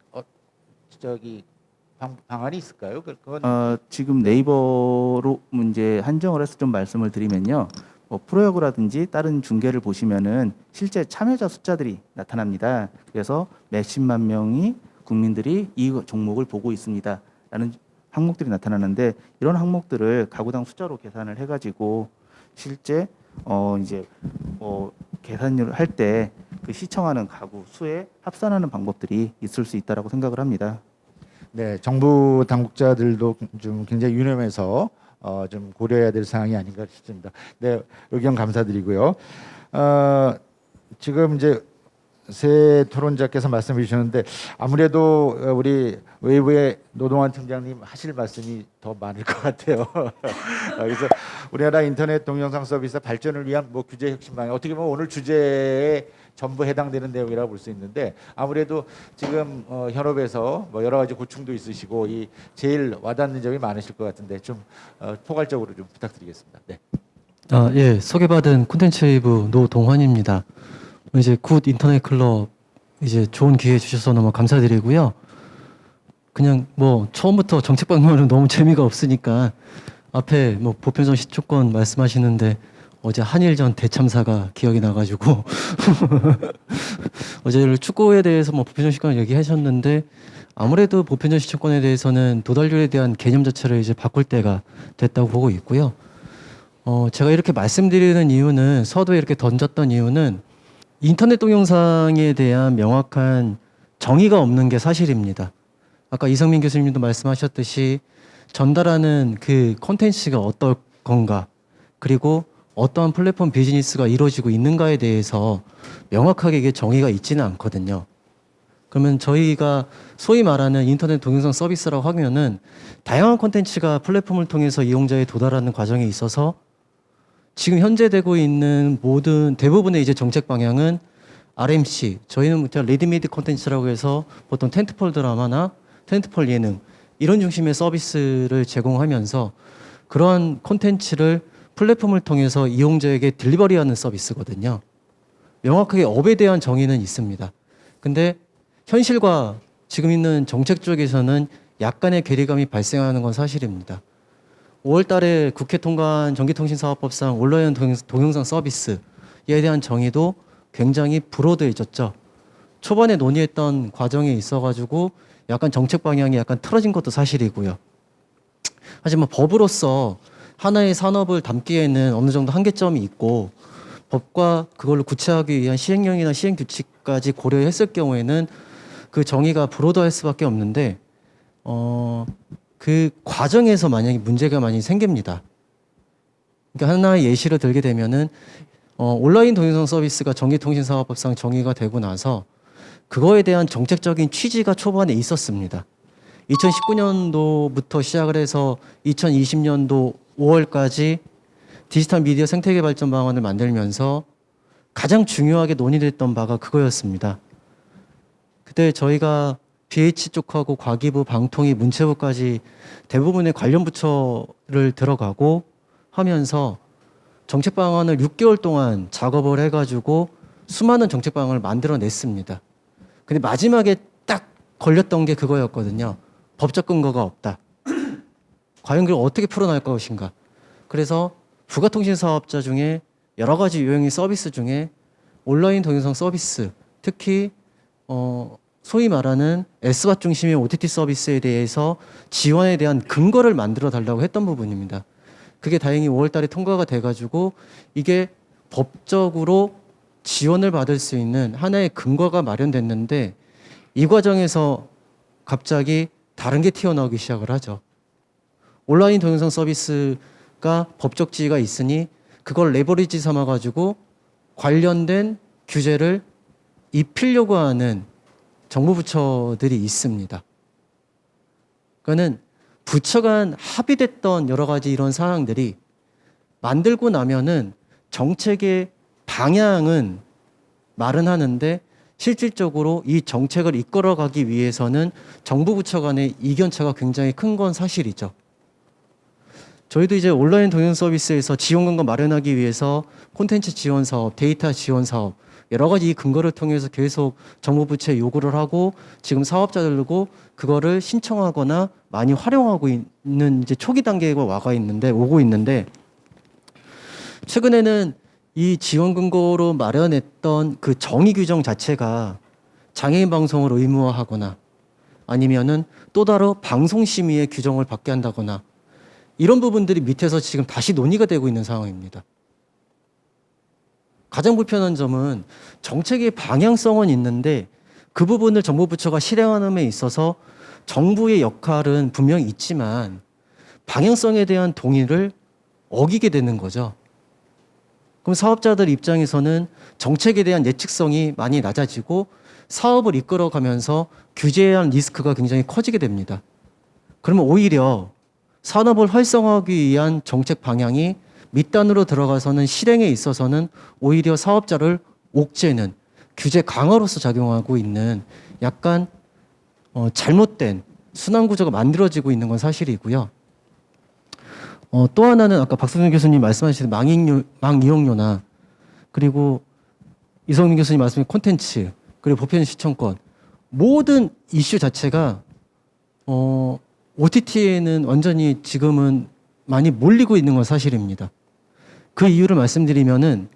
저기 방안이 있을까요? 그건 지금 네이버로 문제 한정을 해서 좀 말씀을 드리면요. 뭐 프로야구라든지 다른 중계를 보시면은 실제 참여자 숫자들이 나타납니다. 그래서 몇십만 명이 국민들이 이 종목을 보고 있습니다라는 항목들이 나타나는데 이런 항목들을 가구당 숫자로 계산을 해가지고 실제 이제 계산을 할 때 그 시청하는 가구 수에 합산하는 방법들이 있을 수 있다라고 생각을 합니다. 네, 정부 당국자들도 좀 굉장히 유념해서 좀 고려해야 될 사항이 아닌가 싶습니다. 네, 의견 감사드리고요. 지금 이제 새 토론자께서 말씀해 주셨는데 아무래도 우리 외부의 노동환 팀장님 하실 말씀이 더 많을 것 같아요. 그래서 우리나라 인터넷 동영상 서비스 발전을 위한 뭐 규제 혁신 방향 어떻게 보면 오늘 주제에 전부 해당되는 내용이라고 볼 수 있는데 아무래도 지금 현업에서 뭐 여러 가지 고충도 있으시고 이 제일 와닿는 점이 많으실 것 같은데 좀 포괄적으로 좀 부탁드리겠습니다. 네. 예, 소개받은 콘텐츠웨이브 노동환입니다. 이제 굿 인터넷 클럽 이제 좋은 기회 주셔서 너무 감사드리고요. 그냥 뭐 처음부터 정책 방송은 너무 재미가 없으니까 앞에 뭐 보편적 시초권 말씀하시는데 어제 한일전 대참사가 기억이 나가지고 어제 축구에 대해서 뭐 보편적 시초권 얘기하셨는데 아무래도 보편적 시초권에 대해서는 도달률에 대한 개념 자체를 이제 바꿀 때가 됐다고 보고 있고요. 제가 이렇게 말씀드리는 이유는 서두에 이렇게 던졌던 이유는 인터넷 동영상에 대한 명확한 정의가 없는 게 사실입니다. 아까 이성민 교수님도 말씀하셨듯이 전달하는 그 콘텐츠가 어떨 건가 그리고 어떠한 플랫폼 비즈니스가 이루어지고 있는가에 대해서 명확하게 이게 정의가 있지는 않거든요. 그러면 저희가 소위 말하는 인터넷 동영상 서비스라고 하면은 다양한 콘텐츠가 플랫폼을 통해서 이용자에 도달하는 과정에 있어서 지금 현재 되고 있는 모든 대부분의 이제 정책 방향은 RMC, 저희는 레디메이드 콘텐츠라고 해서 보통 텐트폴 드라마나 텐트폴 예능 이런 중심의 서비스를 제공하면서 그러한 콘텐츠를 플랫폼을 통해서 이용자에게 딜리버리하는 서비스거든요. 명확하게 업에 대한 정의는 있습니다. 근데 현실과 지금 있는 정책 쪽에서는 약간의 괴리감이 발생하는 건 사실입니다. 5월 달에 국회 통과한 전기통신사업법상 온라인 동영상 서비스에 대한 정의도 굉장히 불호되어졌죠. 초반에 논의했던 과정에 있어가지고 약간 정책 방향이 약간 틀어진 것도 사실이고요. 하지만 법으로서 하나의 산업을 담기에는 어느 정도 한계점이 있고 법과 그걸로 구체하기 위한 시행령이나 시행규칙까지 고려했을 경우에는 그 정의가 불호도할 수밖에 없는데 그 과정에서 만약에 문제가 많이 생깁니다. 그러니까 하나의 예시를 들게 되면은 온라인 동영상 서비스가 전기통신사업법상 정의가 되고 나서 그거에 대한 정책적인 취지가 초반에 있었습니다. 2019년도부터 시작을 해서 2020년도 5월까지 디지털 미디어 생태계 발전 방안을 만들면서 가장 중요하게 논의됐던 바가 그거였습니다. 그때 저희가 BH 쪽하고 과기부, 방통위, 문체부까지 대부분의 관련 부처를 들어가고 하면서 정책 방안을 6개월 동안 작업을 해가지고 수많은 정책 방안을 만들어냈습니다. 근데 마지막에 딱 걸렸던 게 그거였거든요. 법적 근거가 없다. 과연 그걸 어떻게 풀어날 것인가. 그래서 부가통신 사업자 중에 여러 가지 유형의 서비스 중에 온라인 동영상 서비스, 특히 소위 말하는 S바 중심의 OTT 서비스에 대해서 지원에 대한 근거를 만들어 달라고 했던 부분입니다. 그게 다행히 5월 달에 통과가 돼가지고 이게 법적으로 지원을 받을 수 있는 하나의 근거가 마련됐는데 이 과정에서 갑자기 다른 게 튀어나오기 시작을 하죠. 온라인 동영상 서비스가 법적 지위가 있으니 그걸 레버리지 삼아가지고 관련된 규제를 입히려고 하는 정부 부처들이 있습니다. 그거는 부처 간 합의됐던 여러 가지 이런 사항들이 만들고 나면은 정책의 방향은 말은 하는데 실질적으로 이 정책을 이끌어가기 위해서는 정부 부처 간의 이견차가 굉장히 큰 건 사실이죠. 저희도 이제 온라인 동영 서비스에서 지원금과 마련하기 위해서 콘텐츠 지원 사업, 데이터 지원 사업 여러 가지 이 근거를 통해서 계속 정부 부처에 요구를 하고 지금 사업자들고 그거를 신청하거나 많이 활용하고 있는 이제 초기 단계에 오고 있는데 최근에는 이 지원 근거로 마련했던 그 정의 규정 자체가 장애인 방송을 의무화하거나 아니면은 또 다른 방송 심의의 규정을 받게 한다거나 이런 부분들이 밑에서 지금 다시 논의가 되고 있는 상황입니다. 가장 불편한 점은 정책의 방향성은 있는데 그 부분을 정부 부처가 실행하는 데 있어서 정부의 역할은 분명히 있지만 방향성에 대한 동의를 어기게 되는 거죠. 그럼 사업자들 입장에서는 정책에 대한 예측성이 많이 낮아지고 사업을 이끌어가면서 규제에 대한 리스크가 굉장히 커지게 됩니다. 그러면 오히려 산업을 활성화하기 위한 정책 방향이 밑단으로 들어가서는 실행에 있어서는 오히려 사업자를 옥죄는 규제 강화로서 작용하고 있는 약간 잘못된 순환 구조가 만들어지고 있는 건 사실이고요. 또 하나는 아까 박성준 교수님 말씀하신 망 이용료나 그리고 이성민 교수님 말씀하신 콘텐츠 그리고 보편 시청권 모든 이슈 자체가 OTT에는 완전히 지금은 많이 몰리고 있는 건 사실입니다. 그 이유를 말씀드리면은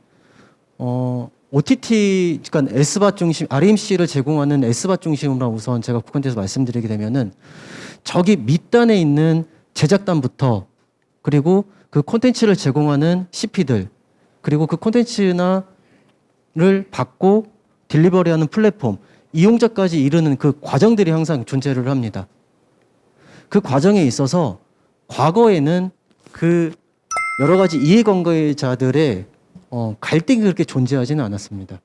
OTT 그러니까 S바 중심 RMC를 제공하는 S바 중심으로 우선 제가 국한돼서 말씀드리게 되면은 저기 밑단에 있는 제작단부터 그리고 그 콘텐츠를 제공하는 CP들 그리고 그 콘텐츠를 받고 딜리버리하는 플랫폼 이용자까지 이르는 그 과정들이 항상 존재를 합니다. 그 과정에 있어서 과거에는 그 여러 가지 이해관계자들의 갈등이 그렇게 존재하지는 않았습니다.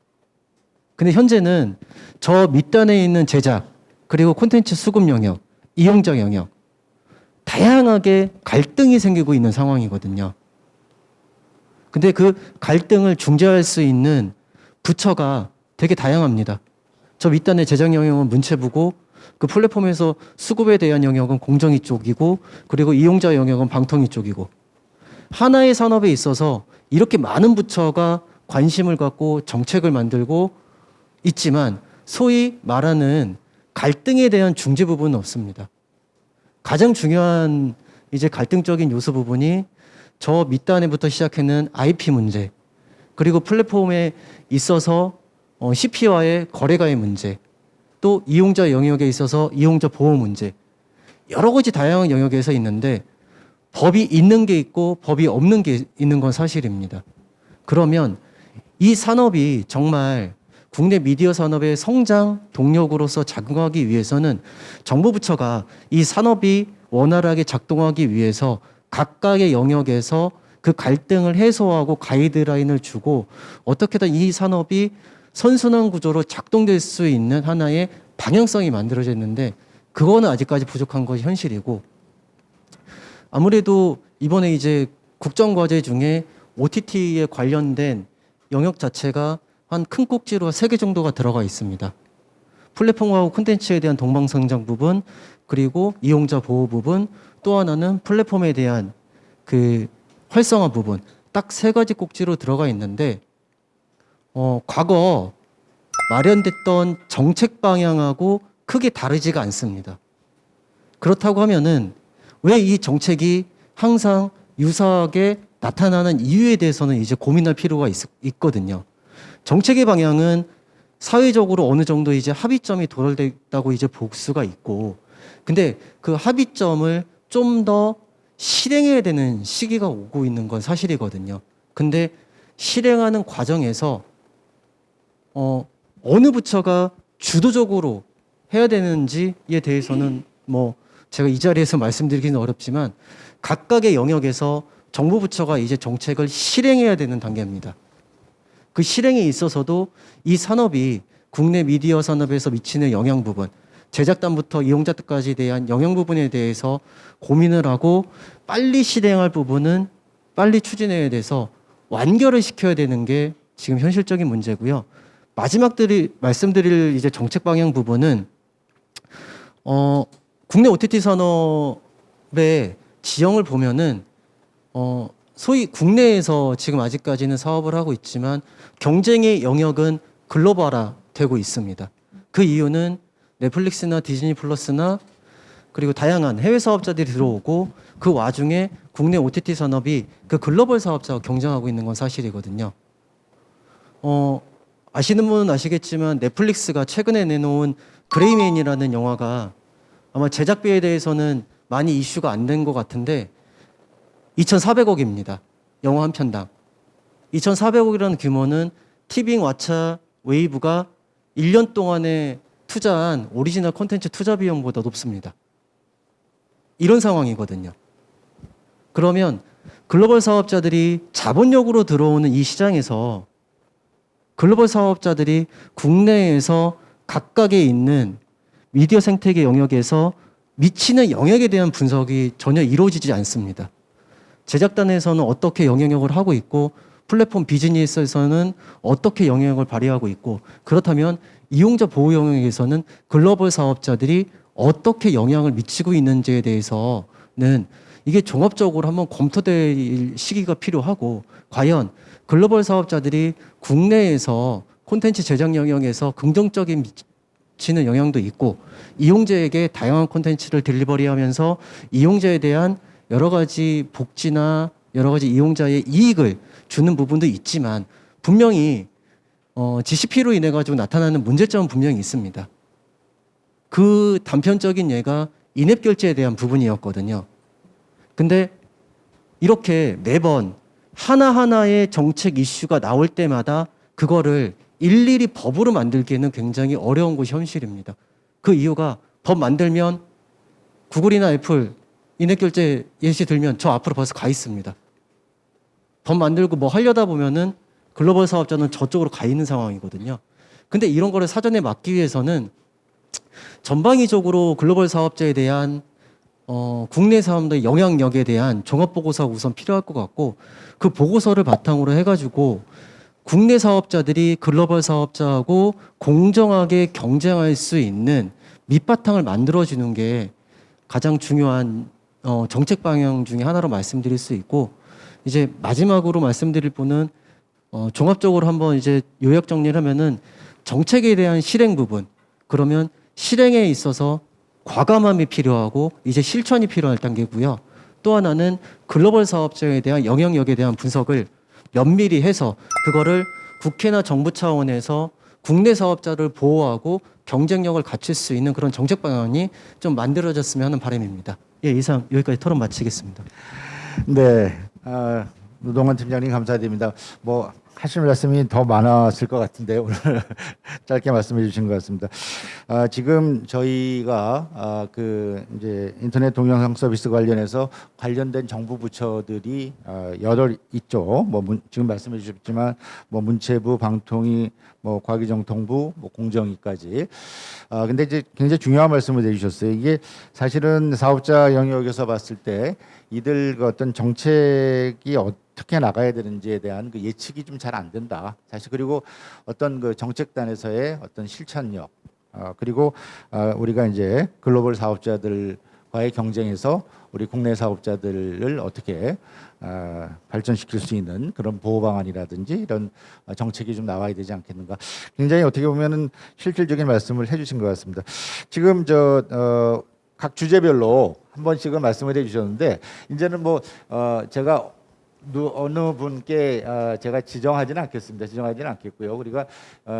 근데 현재는 저 밑단에 있는 제작, 그리고 콘텐츠 수급 영역, 이용자 영역, 다양하게 갈등이 생기고 있는 상황이거든요. 근데 그 갈등을 중재할 수 있는 부처가 되게 다양합니다. 저 밑단의 제작 영역은 문체부고, 그 플랫폼에서 수급에 대한 영역은 공정위 쪽이고, 그리고 이용자 영역은 방통위 쪽이고, 하나의 산업에 있어서 이렇게 많은 부처가 관심을 갖고 정책을 만들고 있지만 소위 말하는 갈등에 대한 중재 부분은 없습니다. 가장 중요한 이제 갈등적인 요소 부분이 저 밑단에부터 시작하는 IP 문제, 그리고 플랫폼에 있어서 CP와의 거래가의 문제, 또 이용자 영역에 있어서 이용자 보호 문제, 여러 가지 다양한 영역에서 있는데 법이 있는 게 있고 법이 없는 게 있는 건 사실입니다. 그러면 이 산업이 정말 국내 미디어 산업의 성장 동력으로서 작용하기 위해서는 정부 부처가 이 산업이 원활하게 작동하기 위해서 각각의 영역에서 그 갈등을 해소하고 가이드라인을 주고 어떻게든 이 산업이 선순환 구조로 작동될 수 있는 하나의 방향성이 만들어졌는데 그거는 아직까지 부족한 것이 현실이고, 아무래도 이번에 이제 국정과제 중에 OTT에 관련된 영역 자체가 한 큰 꼭지로 3개 정도가 들어가 있습니다. 플랫폼하고 콘텐츠에 대한 동방성장 부분, 그리고 이용자 보호 부분, 또 하나는 플랫폼에 대한 그 활성화 부분, 딱 3가지 꼭지로 들어가 있는데 과거 마련됐던 정책 방향하고 크게 다르지가 않습니다. 그렇다고 하면은 왜 이 정책이 항상 유사하게 나타나는 이유에 대해서는 이제 고민할 필요가 있거든요. 정책의 방향은 사회적으로 어느 정도 이제 합의점이 도달됐다고 이제 볼 수가 있고, 근데 그 합의점을 좀 더 실행해야 되는 시기가 오고 있는 건 사실이거든요. 근데 실행하는 과정에서 어느 부처가 주도적으로 해야 되는지에 대해서는 뭐 제가 이 자리에서 말씀드리기는 어렵지만 각각의 영역에서 정부 부처가 이제 정책을 실행해야 되는 단계입니다. 그 실행에 있어서도 이 산업이 국내 미디어 산업에서 미치는 영향 부분, 제작단부터 이용자들까지 대한 영향 부분에 대해서 고민을 하고 빨리 실행할 부분은 빨리 추진해야 돼서 완결을 시켜야 되는 게 지금 현실적인 문제고요. 마지막 말씀드릴 이제 정책 방향 부분은 국내 OTT 산업의 지형을 보면은 소위 국내에서 지금 아직까지는 사업을 하고 있지만 경쟁의 영역은 글로벌화 되고 있습니다. 그 이유는 넷플릭스나 디즈니 플러스나 그리고 다양한 해외 사업자들이 들어오고 그 와중에 국내 OTT 산업이 그 글로벌 사업자와 경쟁하고 있는 건 사실이거든요. 아시는 분은 아시겠지만 넷플릭스가 최근에 내놓은 그레이맨이라는 영화가 아마 제작비에 대해서는 많이 이슈가 안 된 것 같은데 2,400억입니다. 영화 한 편당. 2,400억이라는 규모는 티빙, 왓챠, 웨이브가 1년 동안에 투자한 오리지널 콘텐츠 투자 비용보다 높습니다. 이런 상황이거든요. 그러면 글로벌 사업자들이 자본력으로 들어오는 이 시장에서 글로벌 사업자들이 국내에서 각각에 있는 미디어 생태계 영역에서 미치는 영향에 대한 분석이 전혀 이루어지지 않습니다. 제작단에서는 어떻게 영향력을 하고 있고 플랫폼 비즈니스에서는 어떻게 영향력을 발휘하고 있고, 그렇다면 이용자 보호 영역에서는 글로벌 사업자들이 어떻게 영향을 미치고 있는지에 대해서는 이게 종합적으로 한번 검토될 시기가 필요하고, 과연 글로벌 사업자들이 국내에서 콘텐츠 제작 영역에서 긍정적인 미치는 영향도 있고 이용자에게 다양한 콘텐츠를 딜리버리하면서 이용자에 대한 여러 가지 복지나 여러 가지 이용자의 이익을 주는 부분도 있지만 분명히 GCP로 인해 가지고 나타나는 문제점은 분명히 있습니다. 그 단편적인 예가 인앱 결제에 대한 부분이었거든요. 근데 이렇게 매번 하나하나의 정책 이슈가 나올 때마다 그거를 일일이 법으로 만들기에는 굉장히 어려운 것이 현실입니다. 그 이유가 법 만들면 구글이나 애플 인앱 결제 예시 들면 저 앞으로 벌써 가 있습니다. 법 만들고 뭐 하려다 보면은 글로벌 사업자는 저쪽으로 가 있는 상황이거든요. 근데 이런 거를 사전에 막기 위해서는 전방위적으로 글로벌 사업자에 대한 국내 사람들의 영향력에 대한 종합 보고서가 우선 필요할 것 같고, 그 보고서를 바탕으로 해가지고 국내 사업자들이 글로벌 사업자하고 공정하게 경쟁할 수 있는 밑바탕을 만들어주는 게 가장 중요한 정책 방향 중에 하나로 말씀드릴 수 있고, 이제 마지막으로 말씀드릴 부분은 종합적으로 한번 이제 요약 정리를 하면은 정책에 대한 실행 부분, 그러면 실행에 있어서 과감함이 필요하고 이제 실천이 필요할 단계고요. 또 하나는 글로벌 사업자에 대한 영향력에 대한 분석을 면밀히 해서 그거를 국회나 정부 차원에서 국내 사업자를 보호하고 경쟁력을 갖출 수 있는 그런 정책 방안이 좀 만들어졌으면 하는 바람입니다. 예, 이상 여기까지 토론 마치겠습니다. 네, 노동환 팀장님 감사드립니다. 뭐 하실 말씀이 더 많았을 것 같은데 오늘 짧게 말씀해 주신 것 같습니다. 지금 저희가 그 이제 인터넷 동영상 서비스 관련해서 관련된 정부 부처들이 8 있죠. 뭐 지금 말씀해 주셨지만 뭐 문체부, 방통위, 뭐 과기정통부, 뭐 공정위까지. 근데 이제 굉장히 중요한 말씀을 해주셨어요. 이게 사실은 사업자 영역에서 봤을 때 이들 그 어떤 정책이 어떻게 나가야 되는지에 대한 그 예측이 좀 잘 안 된다. 사실 그리고 어떤 그 정책단에서의 어떤 실천력, 그리고 우리가 이제 글로벌 사업자들과의 경쟁에서 우리 국내 사업자들을 어떻게 발전시킬 수 있는 그런 보호 방안이라든지 이런 정책이 좀 나와야 되지 않겠는가. 굉장히 어떻게 보면은 실질적인 말씀을 해주신 것 같습니다. 지금 각 주제별로 한 번씩은 말씀을 해주셨는데 이제는 뭐 제가 어느 분께 제가 지정하지는 않겠습니다. 지정하지는 않겠고요. 우리가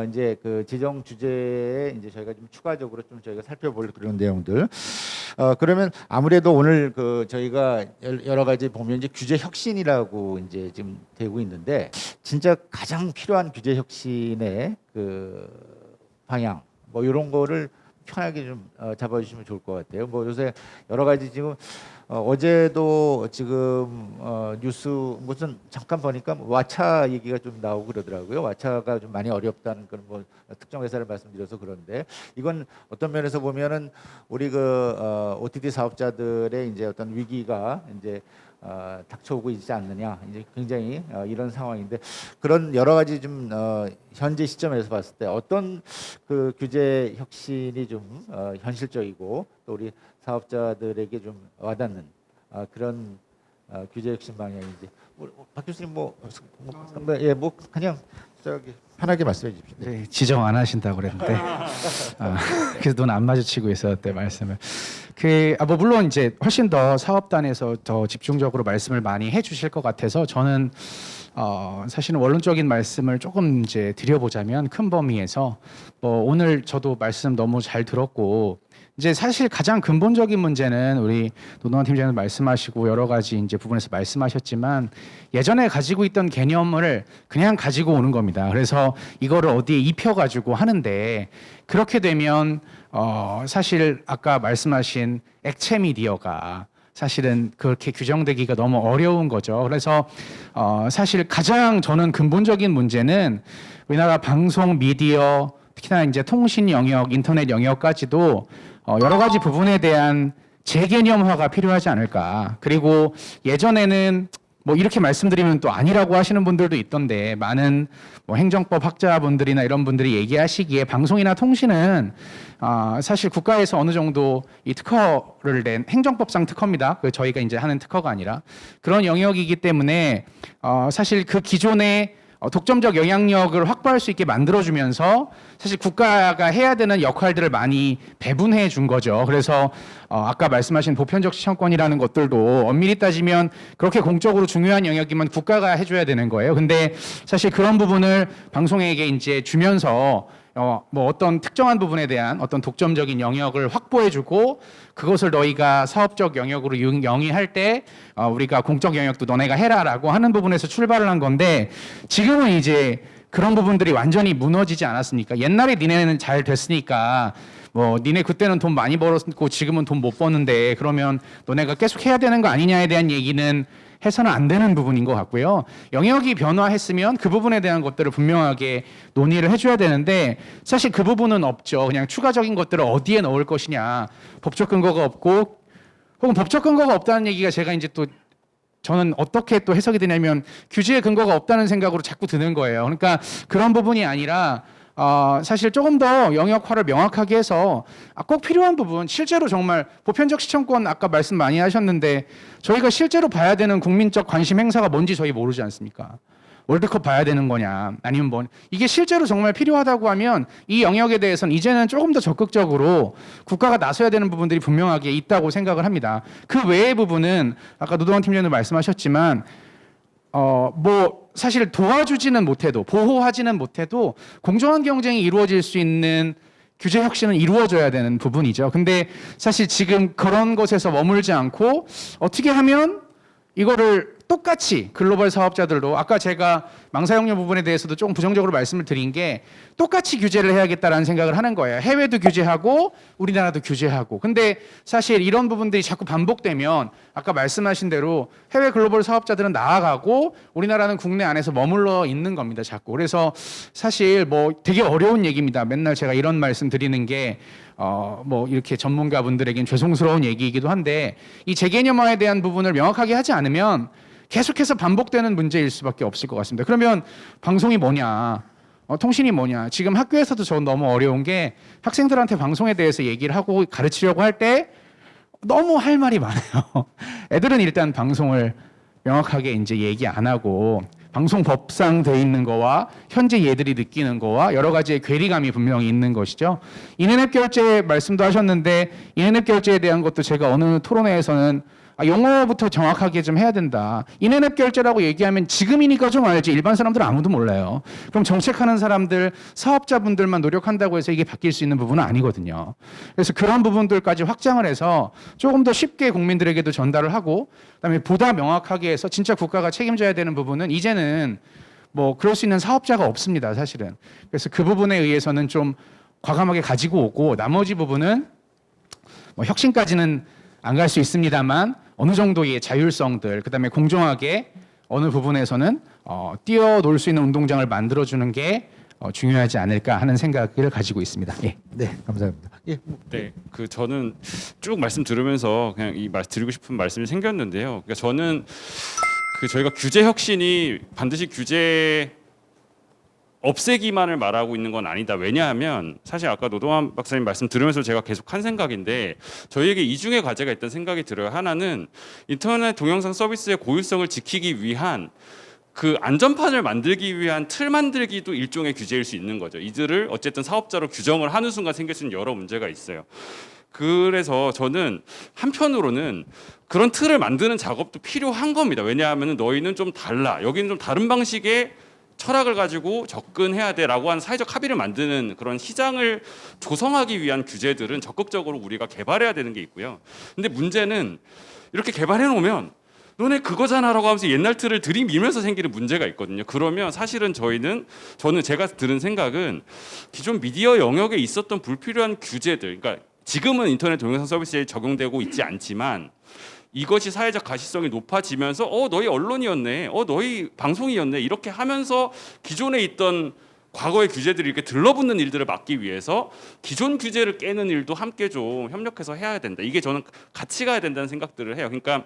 이제 그 지정 주제에 이제 저희가 좀 추가적으로 좀 저희가 살펴볼 그런 내용들. 그러면 아무래도 오늘 그 저희가 여러 가지 보면 이제 규제 혁신이라고 이제 지금 되고 있는데 진짜 가장 필요한 규제 혁신의 그 방향 뭐 이런 거를 편하게 좀 잡아주시면 좋을 것 같아요. 뭐 요새 여러 가지 지금 어제도 지금 뉴스 무슨 잠깐 보니까 왓챠 얘기가 좀 나오고 그러더라고요. 왓챠가 좀 많이 어렵다는 그런 뭐 특정 회사를 말씀드려서 그런데 이건 어떤 면에서 보면은 우리 그 OTT 사업자들의 이제 어떤 위기가 이제 닥쳐오고 있지 않느냐 이제 굉장히 이런 상황인데 그런 여러 가지 좀 현재 시점에서 봤을 때 어떤 그 규제 혁신이 좀 현실적이고 또 우리 사업자들에게 좀 와닿는 그런 규제 혁신 방향인지 박 교수님 뭐 그냥 저기 편하게 말씀해 주십시오. 네, 지정 안 하신다고 그랬는데 그래서 눈 안 마주치고 있었대 말씀을. 뭐 물론 이제 훨씬 더 사업단에서 더 집중적으로 말씀을 많이 해주실 것 같아서 저는 사실은 원론적인 말씀을 조금 이제 드려보자면 큰 범위에서 뭐 오늘 저도 말씀 너무 잘 들었고. 이제 사실 가장 근본적인 문제는 우리 노동환 팀장님 말씀하시고 여러 가지 이제 부분에서 말씀하셨지만 예전에 가지고 있던 개념을 그냥 가지고 오는 겁니다. 그래서 이거를 어디에 입혀가지고 하는데 그렇게 되면 사실 아까 말씀하신 액체 미디어가 사실은 그렇게 규정되기가 너무 어려운 거죠. 그래서 사실 가장 저는 근본적인 문제는 우리나라 방송 미디어 특히나 이제 통신 영역, 인터넷 영역까지도 여러 가지 부분에 대한 재개념화가 필요하지 않을까. 그리고 예전에는 뭐 이렇게 말씀드리면 또 아니라고 하시는 분들도 있던데 많은 뭐 행정법 학자분들이나 이런 분들이 얘기하시기에 방송이나 통신은 사실 국가에서 어느 정도 이 특허를 낸 행정법상 특허입니다. 그 저희가 이제 하는 특허가 아니라 그런 영역이기 때문에 사실 그 기존의 독점적 영향력을 확보할 수 있게 만들어주면서 사실 국가가 해야 되는 역할들을 많이 배분해 준 거죠. 그래서 아까 말씀하신 보편적 시청권이라는 것들도 엄밀히 따지면 그렇게 공적으로 중요한 영역이면 국가가 해줘야 되는 거예요. 근데 사실 그런 부분을 방송에게 이제 주면서 뭐 어떤 특정한 부분에 대한 어떤 독점적인 영역을 확보해주고 그것을 너희가 사업적 영역으로 영위할 때 우리가 공적 영역도 너네가 해라라고 하는 부분에서 출발을 한 건데 지금은 이제 그런 부분들이 완전히 무너지지 않았습니까? 옛날에 니네는 잘 됐으니까 뭐 니네 그때는 돈 많이 벌었고 지금은 돈 못 버는데 그러면 너네가 계속 해야 되는 거 아니냐에 대한 얘기는 해서는 안 되는 부분인 것 같고요. 영역이 변화했으면 그 부분에 대한 것들을 분명하게 논의를 해줘야 되는데 사실 그 부분은 없죠. 그냥 추가적인 것들을 어디에 넣을 것이냐, 법적 근거가 없고 혹은 법적 근거가 없다는 얘기가 제가 이제 또 저는 어떻게 또 해석이 되냐면 규제의 근거가 없다는 생각으로 자꾸 드는 거예요. 그러니까 그런 부분이 아니라 사실 조금 더 영역화를 명확하게 해서 꼭 필요한 부분, 실제로 정말 보편적 시청권 아까 말씀 많이 하셨는데 저희가 실제로 봐야 되는 국민적 관심 행사가 뭔지 저희 모르지 않습니까? 월드컵 봐야 되는 거냐 아니면 뭐 이게 실제로 정말 필요하다고 하면 이 영역에 대해서는 이제는 조금 더 적극적으로 국가가 나서야 되는 부분들이 분명하게 있다고 생각을 합니다. 그 외의 부분은 아까 노동환 팀장님 말씀하셨지만 뭐 사실 도와주지는 못해도 보호하지는 못해도 공정한 경쟁이 이루어질 수 있는 규제 혁신은 이루어져야 되는 부분이죠. 근데 사실 지금 그런 것에서 머물지 않고 어떻게 하면 이거를 똑같이 글로벌 사업자들도 아까 제가 망사용료 부분에 대해서도 조금 부정적으로 말씀을 드린 게 똑같이 규제를 해야겠다라는 생각을 하는 거예요. 해외도 규제하고 우리나라도 규제하고. 근데 사실 이런 부분들이 자꾸 반복되면 아까 말씀하신 대로 해외 글로벌 사업자들은 나아가고 우리나라는 국내 안에서 머물러 있는 겁니다. 자꾸. 그래서 사실 뭐 되게 어려운 얘기입니다. 맨날 제가 이런 말씀 드리는 게 뭐 이렇게 전문가분들에겐 죄송스러운 얘기이기도 한데 이 재개념화에 대한 부분을 명확하게 하지 않으면 계속해서 반복되는 문제일 수밖에 없을 것 같습니다. 그러면 방송이 뭐냐, 통신이 뭐냐. 지금 학교에서도 저 너무 어려운 게 학생들한테 방송에 대해서 얘기를 하고 가르치려고 할 때 너무 할 말이 많아요. 애들은 일단 방송을 명확하게 이제 얘기 안 하고 방송법상 돼 있는 거와 현재 얘들이 느끼는 거와 여러 가지의 괴리감이 분명히 있는 것이죠. 인터넷 결제 말씀도 하셨는데 인터넷 결제에 대한 것도 제가 어느 토론회에서는 영어부터 정확하게 좀 해야 된다. 인터넷 결제라고 얘기하면 지금이니까 좀 알지 일반 사람들은 아무도 몰라요. 그럼 정책하는 사람들, 사업자분들만 노력한다고 해서 이게 바뀔 수 있는 부분은 아니거든요. 그래서 그런 부분들까지 확장을 해서 조금 더 쉽게 국민들에게도 전달을 하고 그다음에 보다 명확하게 해서 진짜 국가가 책임져야 되는 부분은 이제는 뭐 그럴 수 있는 사업자가 없습니다. 사실은. 그래서 그 부분에 의해서는 좀 과감하게 가지고 오고 나머지 부분은 뭐 혁신까지는 안 갈 수 있습니다만 어느 정도의 자율성들 그다음에 공정하게 어느 부분에서는 뛰어놀 수 있는 운동장을 만들어주는 게 중요하지 않을까 하는 생각을 가지고 있습니다. 예. 네, 감사합니다. 예, 네, 그 저는 쭉 말씀 들으면서 그냥 드리고 싶은 말씀이 생겼는데요. 그러니까 저는 저희가 규제 혁신이 반드시 규제 없애기만을 말하고 있는 건 아니다. 왜냐하면 사실 아까 노동환 박사님 말씀 들으면서 제가 계속 한 생각인데 저희에게 이중의 과제가 있다는 생각이 들어요. 하나는 인터넷 동영상 서비스의 고유성을 지키기 위한 그 안전판을 만들기 위한 틀 만들기도 일종의 규제일 수 있는 거죠. 이들을 어쨌든 사업자로 규정을 하는 순간 생길 수 있는 여러 문제가 있어요. 그래서 저는 한편으로는 그런 틀을 만드는 작업도 필요한 겁니다. 왜냐하면 너희는 좀 달라. 여기는 좀 다른 방식의 철학을 가지고 접근해야 돼라고 하는 사회적 합의를 만드는 그런 시장을 조성하기 위한 규제들은 적극적으로 우리가 개발해야 되는 게 있고요. 근데 문제는 이렇게 개발해 놓으면 너네 그거잖아라고 하면서 옛날 틀을 들이밀면서 생기는 문제가 있거든요. 그러면 사실은 저는 제가 들은 생각은 기존 미디어 영역에 있었던 불필요한 규제들, 그러니까 지금은 인터넷 동영상 서비스에 적용되고 있지 않지만 이것이 사회적 가시성이 높아지면서 너희 언론이었네, 너희 방송이었네 이렇게 하면서 기존에 있던 과거의 규제들이 이렇게 들러붙는 일들을 막기 위해서 기존 규제를 깨는 일도 함께 좀 협력해서 해야 된다. 이게 저는 같이 가야 된다는 생각들을 해요. 그러니까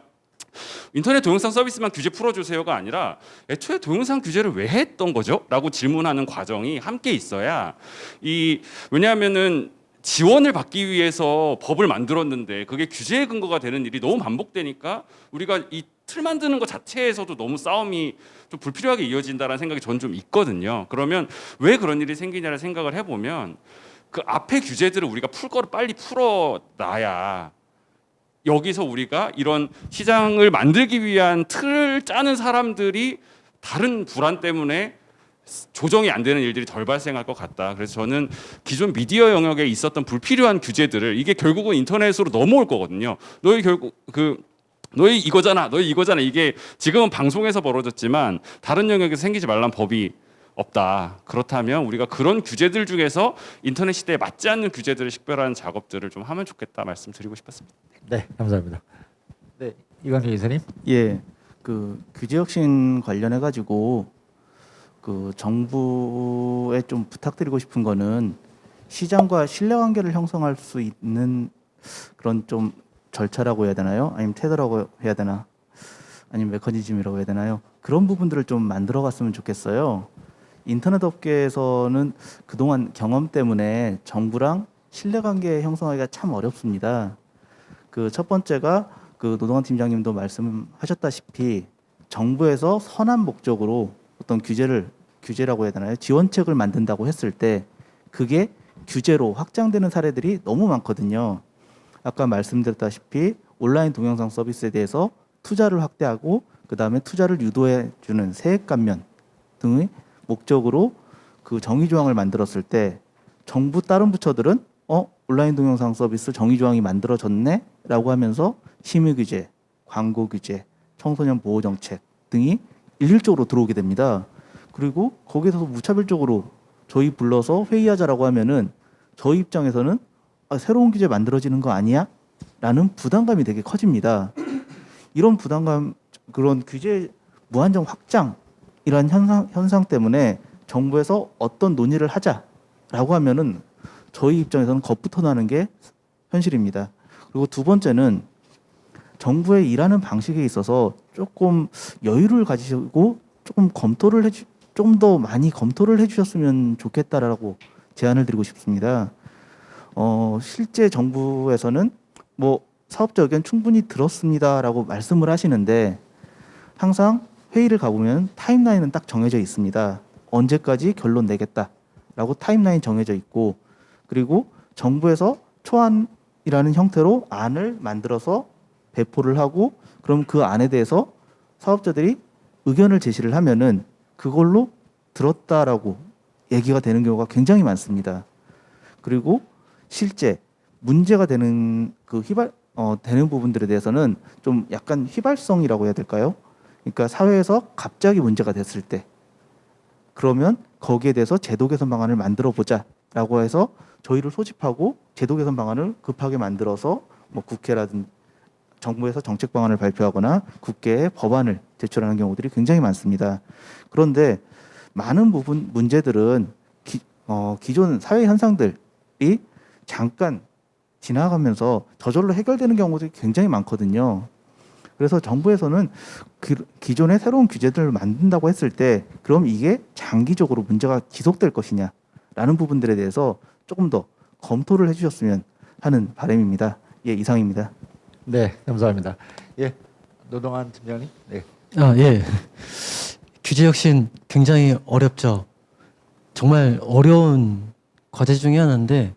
인터넷 동영상 서비스만 규제 풀어주세요가 아니라 애초에 동영상 규제를 왜 했던 거죠? 라고 질문하는 과정이 함께 있어야 왜냐하면은 지원을 받기 위해서 법을 만들었는데 그게 규제의 근거가 되는 일이 너무 반복되니까 우리가 이 틀 만드는 것 자체에서도 너무 싸움이 좀 불필요하게 이어진다는 생각이 저는 좀 있거든요. 그러면 왜 그런 일이 생기냐를 생각을 해보면 그 앞에 규제들을 우리가 풀 거를 빨리 풀어놔야 여기서 우리가 이런 시장을 만들기 위한 틀을 짜는 사람들이 다른 불안 때문에 조정이 안 되는 일들이 덜 발생할 것 같다. 그래서 저는 기존 미디어 영역에 있었던 불필요한 규제들을 이게 결국은 인터넷으로 넘어올 거거든요. 너희 결국 너희 이거잖아. 이게 지금은 방송에서 벌어졌지만 다른 영역에서 생기지 말란 법이 없다. 그렇다면 우리가 그런 규제들 중에서 인터넷 시대에 맞지 않는 규제들을 식별하는 작업들을 좀 하면 좋겠다 말씀드리고 싶었습니다. 네, 감사합니다. 네, 이광희 이사님. 예, 그 규제 혁신 관련해 가지고 그 정부에 좀 부탁드리고 싶은 거는 시장과 신뢰관계를 형성할 수 있는 그런 좀 절차라고 해야 되나요? 아니면 태도라고 해야 되나? 아니면 메커니즘이라고 해야 되나요? 그런 부분들을 좀 만들어 갔으면 좋겠어요. 인터넷 업계에서는 그동안 경험 때문에 정부랑 신뢰관계 형성하기가 참 어렵습니다. 그 첫 번째가 그 노동환 팀장님도 말씀하셨다시피 정부에서 선한 목적으로 어떤 규제라고 해야 되나요? 지원책을 만든다고 했을 때 그게 규제로 확장되는 사례들이 너무 많거든요. 아까 말씀드렸다시피 온라인 동영상 서비스에 대해서 투자를 확대하고 그 다음에 투자를 유도해 주는 세액 감면 등의 목적으로 그 정의 조항을 만들었을 때 정부 다른 부처들은 온라인 동영상 서비스 정의 조항이 만들어졌네라고 하면서 심의 규제, 광고 규제, 청소년 보호 정책 등이 일률적으로 들어오게 됩니다. 그리고 거기에서 무차별적으로 저희 불러서 회의하자라고 하면은 저희 입장에서는 새로운 규제 만들어지는 거 아니야? 라는 부담감이 되게 커집니다. 이런 부담감, 그런 규제 무한정 확장이란 현상 때문에 정부에서 어떤 논의를 하자라고 하면은 저희 입장에서는 겁부터 나는 게 현실입니다. 그리고 두 번째는 정부의 일하는 방식에 있어서 조금 여유를 가지시고 좀 더 많이 검토를 해주셨으면 좋겠다라고 제안을 드리고 싶습니다. 실제 정부에서는 뭐 사업자 의견 충분히 들었습니다라고 말씀을 하시는데 항상 회의를 가보면 타임라인은 딱 정해져 있습니다. 언제까지 결론 내겠다라고 타임라인 정해져 있고 그리고 정부에서 초안이라는 형태로 안을 만들어서 배포를 하고 그럼 그 안에 대해서 사업자들이 의견을 제시를 하면은 그걸로 들었다라고 얘기가 되는 경우가 굉장히 많습니다. 그리고 실제 문제가 되는 되는 부분들에 대해서는 좀 약간 휘발성이라고 해야 될까요? 그러니까 사회에서 갑자기 문제가 됐을 때 그러면 거기에 대해서 제도 개선 방안을 만들어 보자라고 해서 저희를 소집하고 제도 개선 방안을 급하게 만들어서 뭐 국회라든지 정부에서 정책 방안을 발표하거나 국회에 법안을 제출하는 경우들이 굉장히 많습니다. 그런데 많은 부분 문제들은 기존 사회 현상들이 잠깐 지나가면서 저절로 해결되는 경우들이 굉장히 많거든요. 그래서 정부에서는 기존의 새로운 규제들을 만든다고 했을 때 그럼 이게 장기적으로 문제가 지속될 것이냐라는 부분들에 대해서 조금 더 검토를 해주셨으면 하는 바람입니다. 예, 이상입니다. 네, 감사합니다. 예, 노동환 팀장님. 네. 예. 규제 혁신 굉장히 어렵죠. 정말 어려운 과제 중에 하나인데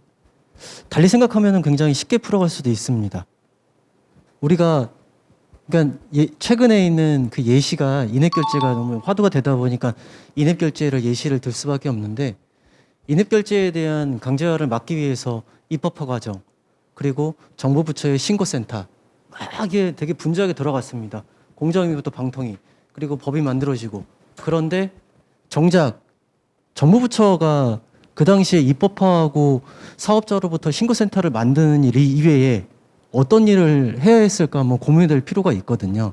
달리 생각하면 굉장히 쉽게 풀어갈 수도 있습니다. 우리가 그러니까 최근에 있는 그 예시가 인앱 결제가 너무 화두가 되다 보니까 인앱 결제를 예시를 들 수밖에 없는데 인앱 결제에 대한 강제화를 막기 위해서 입법화 과정 그리고 정부 부처의 신고센터 막 이게 되게 분주하게 들어갔습니다. 공정위부터 방통위 그리고 법이 만들어지고 그런데 정작 정부 부처가 그 당시에 입법화하고 사업자로부터 신고센터를 만드는 일 이외에 어떤 일을 해야 했을까 한번 고민될 필요가 있거든요.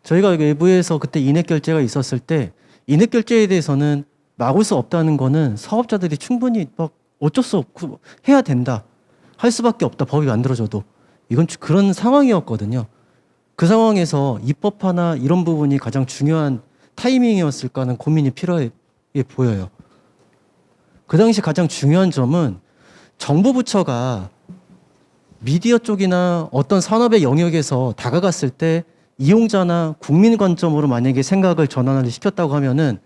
저희가 외부에서 그때 인앱 결제가 있었을 때 인앱 결제에 대해서는 막을 수 없다는 거는 사업자들이 충분히 막 어쩔 수 없고 해야 된다. 할 수밖에 없다. 법이 만들어져도. 이건 그런 상황이었거든요. 그 상황에서 입법화나 이런 부분이 가장 중요한 타이밍이었을까 하는 고민이 필요해 보여요. 그 당시 가장 중요한 점은 정부 부처가 미디어 쪽이나 어떤 산업의 영역에서 다가갔을 때 이용자나 국민 관점으로 만약에 생각을 전환을 시켰다고 하면은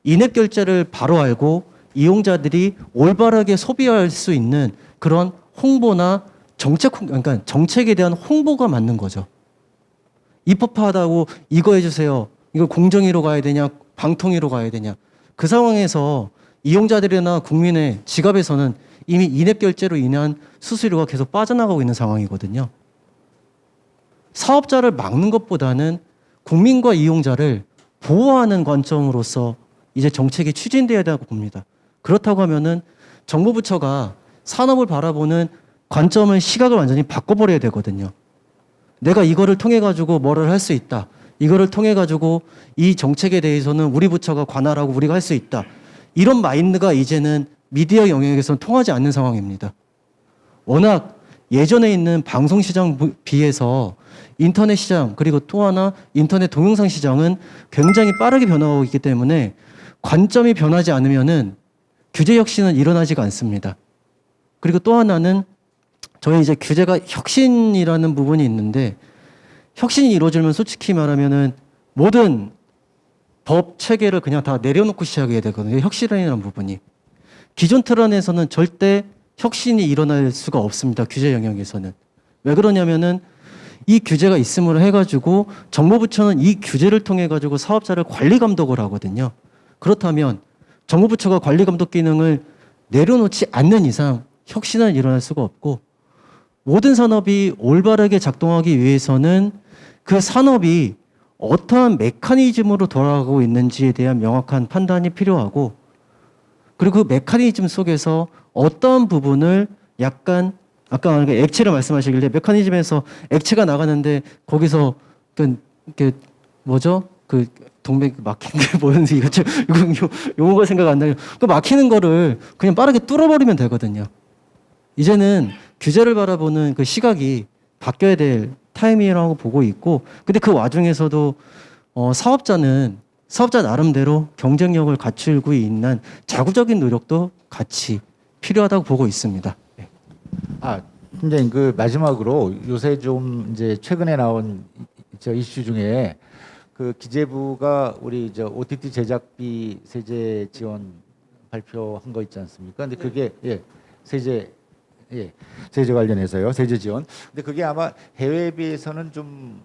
인앱 결제를 바로 알고 이용자들이 올바르게 소비할 수 있는 그런 홍보나 그러니까 정책에 대한 홍보가 맞는 거죠. 입법화하다고 이거 해주세요. 이거 공정위로 가야 되냐, 방통위로 가야 되냐. 그 상황에서 이용자들이나 국민의 지갑에서는 이미 인앱 결제로 인한 수수료가 계속 빠져나가고 있는 상황이거든요. 사업자를 막는 것보다는 국민과 이용자를 보호하는 관점으로서 이제 정책이 추진돼야 된다고 봅니다. 그렇다고 하면은 정부 부처가 산업을 바라보는 관점을 시각을 완전히 바꿔버려야 되거든요. 내가 이거를 통해 가지고 뭐를 할 수 있다. 이거를 통해 가지고 이 정책에 대해서는 우리 부처가 관할하고 우리가 할 수 있다. 이런 마인드가 이제는 미디어 영역에서는 통하지 않는 상황입니다. 워낙 예전에 있는 방송 시장 비해서 인터넷 시장 그리고 또 하나 인터넷 동영상 시장은 굉장히 빠르게 변화하고 있기 때문에 관점이 변하지 않으면은 규제 혁신은 일어나지가 않습니다. 그리고 또 하나는 저희 이제 규제가 혁신이라는 부분이 있는데 혁신이 이루어지면 솔직히 말하면은 모든 법 체계를 그냥 다 내려놓고 시작해야 되거든요. 혁신이라는 부분이. 기존 틀 안에서는 절대 혁신이 일어날 수가 없습니다. 규제 영역에서는. 왜 그러냐면은 이 규제가 있음으로 해가지고 정보부처는 이 규제를 통해 가지고 사업자를 관리 감독을 하거든요. 그렇다면 정보부처가 관리 감독 기능을 내려놓지 않는 이상 혁신은 일어날 수가 없고 모든 산업이 올바르게 작동하기 위해서는 그 산업이 어떠한 메커니즘으로 돌아가고 있는지에 대한 명확한 판단이 필요하고 그리고 그 메커니즘 속에서 어떤 부분을 약간 아까 액체를 말씀하시길래 메커니즘에서 액체가 나가는데 거기서 그 뭐죠? 그 동맥 막힌 게 뭐였는지 이거 용어가 생각 안 나요. 그 막히는 거를 그냥 빠르게 뚫어버리면 되거든요. 이제는 규제를 바라보는 그 시각이 바뀌어야 될 타이밍이라고 보고 있고, 근데 그 와중에서도 사업자 나름대로 경쟁력을 갖추고 있는 자구적인 노력도 같이 필요하다고 보고 있습니다. 네. 팀장님 그 마지막으로 요새 좀 이제 최근에 나온 저 이슈 중에 그 기재부가 우리 저 OTT 제작비 세제 지원 발표한 거 있지 않습니까? 근데 그게 세제 관련해서요. 세제 지원. 근데 그게 아마 해외에 비해서는 좀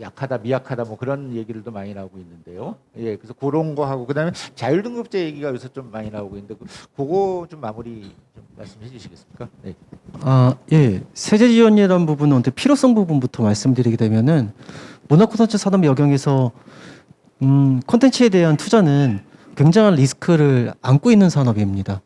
약하다, 미약하다 뭐 그런 얘기들도 많이 나오고 있는데요. 그래서 그런 거 하고 그다음에 자율등급제 얘기가 요새 좀 많이 나오고 있는데 그거 좀 마무리 좀 말씀해 주시겠습니까? 네. 세제 지원이라는 부분은 필요성 부분부터 말씀드리게 되면은 문화 콘텐츠 산업 영역에서 콘텐츠에 대한 투자는 굉장한 리스크를 안고 있는 산업입니다.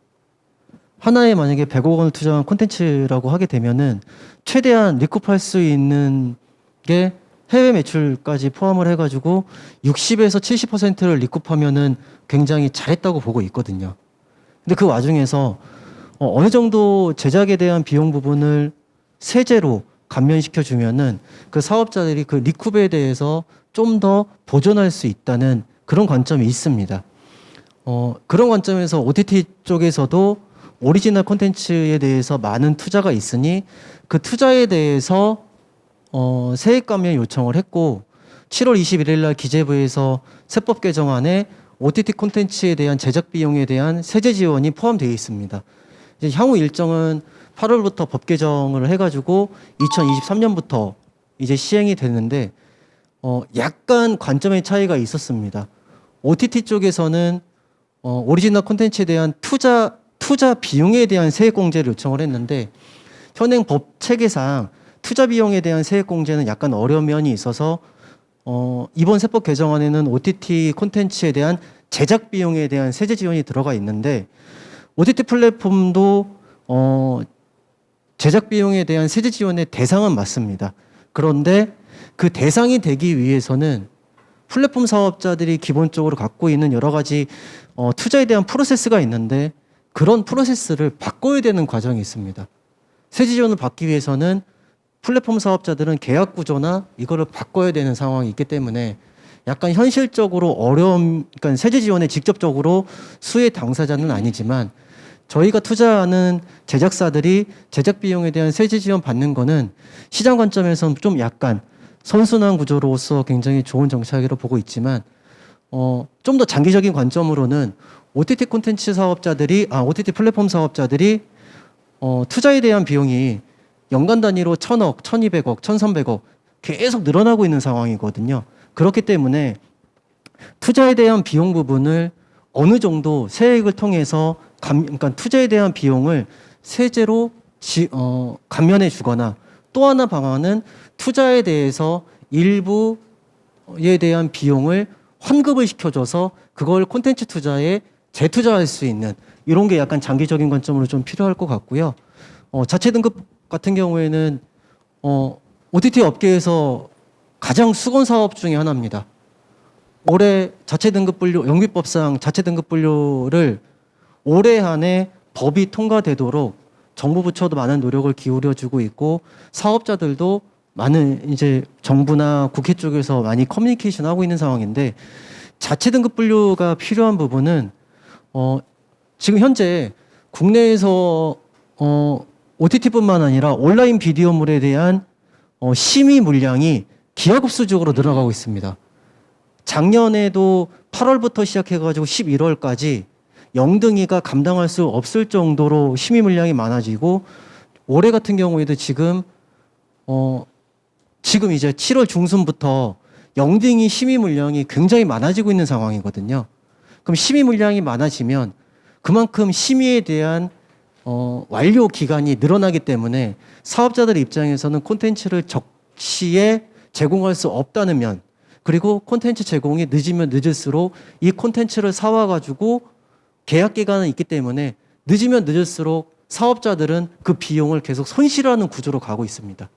하나에 만약에 100억 원을 투자한 콘텐츠라고 하게 되면은 최대한 리쿠프할 수 있는 게 해외 매출까지 포함을 해가지고 60에서 70%를 리쿠프하면은 굉장히 잘했다고 보고 있거든요. 근데 그 와중에서 어느 정도 제작에 대한 비용 부분을 세제로 감면시켜 주면은 그 사업자들이 그 리쿠프에 대해서 좀 더 보존할 수 있다는 그런 관점이 있습니다. 그런 관점에서 OTT 쪽에서도 오리지널 콘텐츠에 대해서 많은 투자가 있으니 그 투자에 대해서 세액 감면 요청을 했고 7월 21일 날 기재부에서 세법 개정안에 OTT 콘텐츠에 대한 제작 비용에 대한 세제 지원이 포함되어 있습니다. 이제 향후 일정은 8월부터 법 개정을 해가지고 2023년부터 이제 시행이 되는데 약간 관점의 차이가 있었습니다. OTT 쪽에서는 오리지널 콘텐츠에 대한 투자 비용에 대한 세액 공제를 요청을 했는데 현행 법 체계상 투자 비용에 대한 세액 공제는 약간 어려운 면이 있어서 이번 세법 개정안에는 OTT 콘텐츠에 대한 제작 비용에 대한 세제 지원이 들어가 있는데 OTT 플랫폼도 제작 비용에 대한 세제 지원의 대상은 맞습니다. 그런데 그 대상이 되기 위해서는 플랫폼 사업자들이 기본적으로 갖고 있는 여러 가지 투자에 대한 프로세스가 있는데 그런 프로세스를 바꿔야 되는 과정이 있습니다. 세제 지원을 받기 위해서는 플랫폼 사업자들은 계약 구조나 이거를 바꿔야 되는 상황이 있기 때문에 약간 현실적으로 그러니까 세제 지원에 직접적으로 수혜 당사자는 아니지만 저희가 투자하는 제작사들이 제작 비용에 대한 세제 지원 받는 거는 시장 관점에서는 좀 약간 선순환 구조로서 굉장히 좋은 정책이라고 보고 있지만 좀 더 장기적인 관점으로는 OTT 콘텐츠 사업자들이 OTT 플랫폼 사업자들이 투자에 대한 비용이 연간 단위로 1,000억, 1,200억, 1,300억 계속 늘어나고 있는 상황이거든요. 그렇기 때문에 투자에 대한 비용 부분을 어느 정도 세액을 통해서 그러니까 투자에 대한 비용을 세제로 감면해 주거나 또 하나 방안은 투자에 대해서 일부에 대한 비용을 환급을 시켜줘서 그걸 콘텐츠 투자에 재투자할 수 있는 이런 게 약간 장기적인 관점으로 좀 필요할 것 같고요. 자체 등급 같은 경우에는 OTT 업계에서 가장 수건 사업 중에 하나입니다. 올해 자체 등급 분류 영비법상 자체 등급 분류를 올해 안에 법이 통과되도록 정부 부처도 많은 노력을 기울여주고 있고 사업자들도 많은 이제 정부나 국회 쪽에서 많이 커뮤니케이션 하고 있는 상황인데 자체 등급 분류가 필요한 부분은 지금 현재 국내에서 OTT뿐만 아니라 온라인 비디오물에 대한 심의 물량이 기하급수적으로 늘어가고 있습니다. 작년에도 8월부터 시작해가지고 11월까지 영등이가 감당할 수 없을 정도로 심의 물량이 많아지고 올해 같은 경우에도 지금 이제 7월 중순부터 영등이 심의 물량이 굉장히 많아지고 있는 상황이거든요. 그럼 심의 물량이 많아지면 그만큼 심의에 대한 완료 기간이 늘어나기 때문에 사업자들 입장에서는 콘텐츠를 적시에 제공할 수 없다는 면 그리고 콘텐츠 제공이 늦으면 늦을수록 이 콘텐츠를 사와가지고 계약 기간은 있기 때문에 늦으면 늦을수록 사업자들은 그 비용을 계속 손실하는 구조로 가고 있습니다.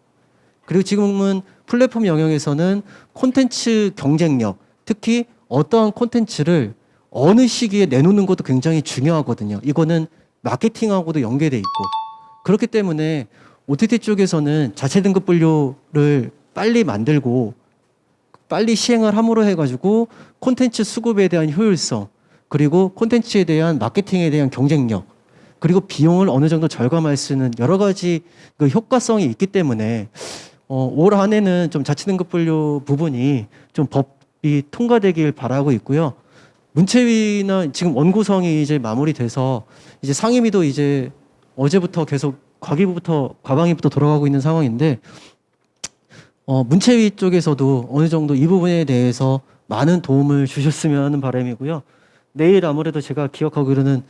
그리고 지금은 플랫폼 영역에서는 콘텐츠 경쟁력, 특히 어떠한 콘텐츠를 어느 시기에 내놓는 것도 굉장히 중요하거든요. 이거는 마케팅하고도 연계돼 있고 그렇기 때문에 OTT 쪽에서는 자체 등급 분류를 빨리 만들고 빨리 시행을 함으로 해가지고 콘텐츠 수급에 대한 효율성 그리고 콘텐츠에 대한 마케팅에 대한 경쟁력 그리고 비용을 어느 정도 절감할 수 있는 여러 가지 그 효과성이 있기 때문에 올 한 해는 좀 자체 등급 분류 부분이 좀 법이 통과되길 바라고 있고요. 문체위나 지금 원구성이 이제 마무리돼서 이제 상임위도 이제 어제부터 계속 과방위부터 돌아가고 있는 상황인데 문체위 쪽에서도 어느 정도 이 부분에 대해서 많은 도움을 주셨으면 하는 바람이고요. 내일 아무래도 제가 기억하기로는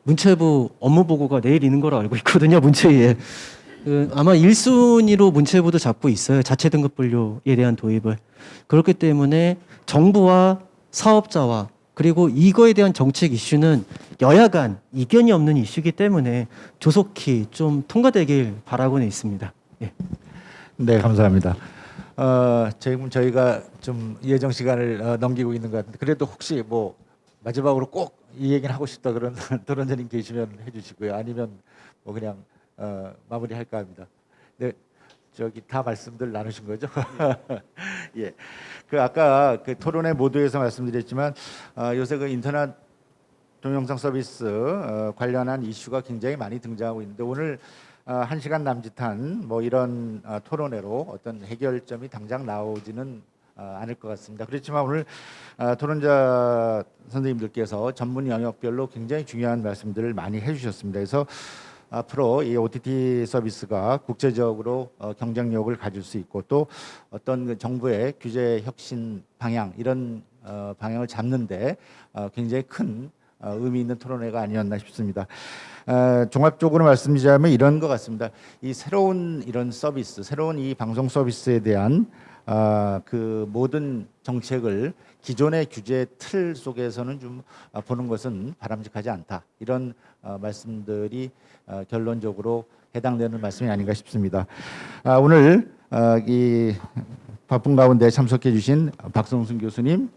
문체부 업무 보고가 내일 있는 걸로 알고 있거든요. 문체위에. 아마 1순위로 문체부도 잡고 있어요. 자체 등급 분류에 대한 도입을. 그렇기 때문에 정부와 사업자와 그리고 이거에 대한 정책 이슈는 여야 간 이견이 없는 이슈이기 때문에 조속히 좀 통과되길 바라고는 있습니다. 예. 네, 감사합니다. 지금 저희가 좀 예정 시간을 넘기고 있는 것 같은데 그래도 혹시 뭐 마지막으로 꼭 이 얘기를 하고 싶다 그런 토론자님 계시면 해주시고요. 아니면 뭐 그냥 마무리할까 합니다. 네, 저기 다 말씀들 나누신 거죠? 예. 그 아까 그 토론회 모두에서 말씀드렸지만 요새 그 인터넷 동영상 서비스 관련한 이슈가 굉장히 많이 등장하고 있는데 오늘 1시간 남짓한 뭐 이런 토론회로 어떤 해결점이 당장 나오지는 않을 것 같습니다. 그렇지만 오늘 토론자 선생님들께서 전문 영역별로 굉장히 중요한 말씀들을 많이 해주셨습니다. 그래서 앞으로 이 OTT 서비스가 국제적으로 경쟁력을 가질 수 있고 또 어떤 그 정부의 규제 혁신 방향 이런 방향을 잡는데 굉장히 큰 의미 있는 토론회가 아니었나 싶습니다. 종합적으로 말씀드리자면 이런 것 같습니다. 이 새로운 이런 서비스, 새로운 이 방송 서비스에 대한 그 모든 정책을 기존의 규제 틀 속에서는 좀 보는 것은 바람직하지 않다. 이런 말씀들이 결론적으로 해당되는 말씀이 아닌가 싶습니다. 오늘 이 바쁜 가운데 참석해 주신 박성순 교수님,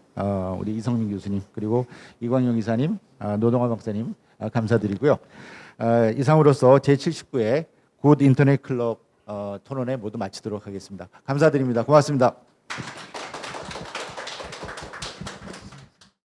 우리 이성민 교수님, 그리고 이광용 이사님, 노동화 박사님 감사드리고요. 이상으로서 제79회 굿 인터넷 클럽 토론회 모두 마치도록 하겠습니다. 감사드립니다. 고맙습니다.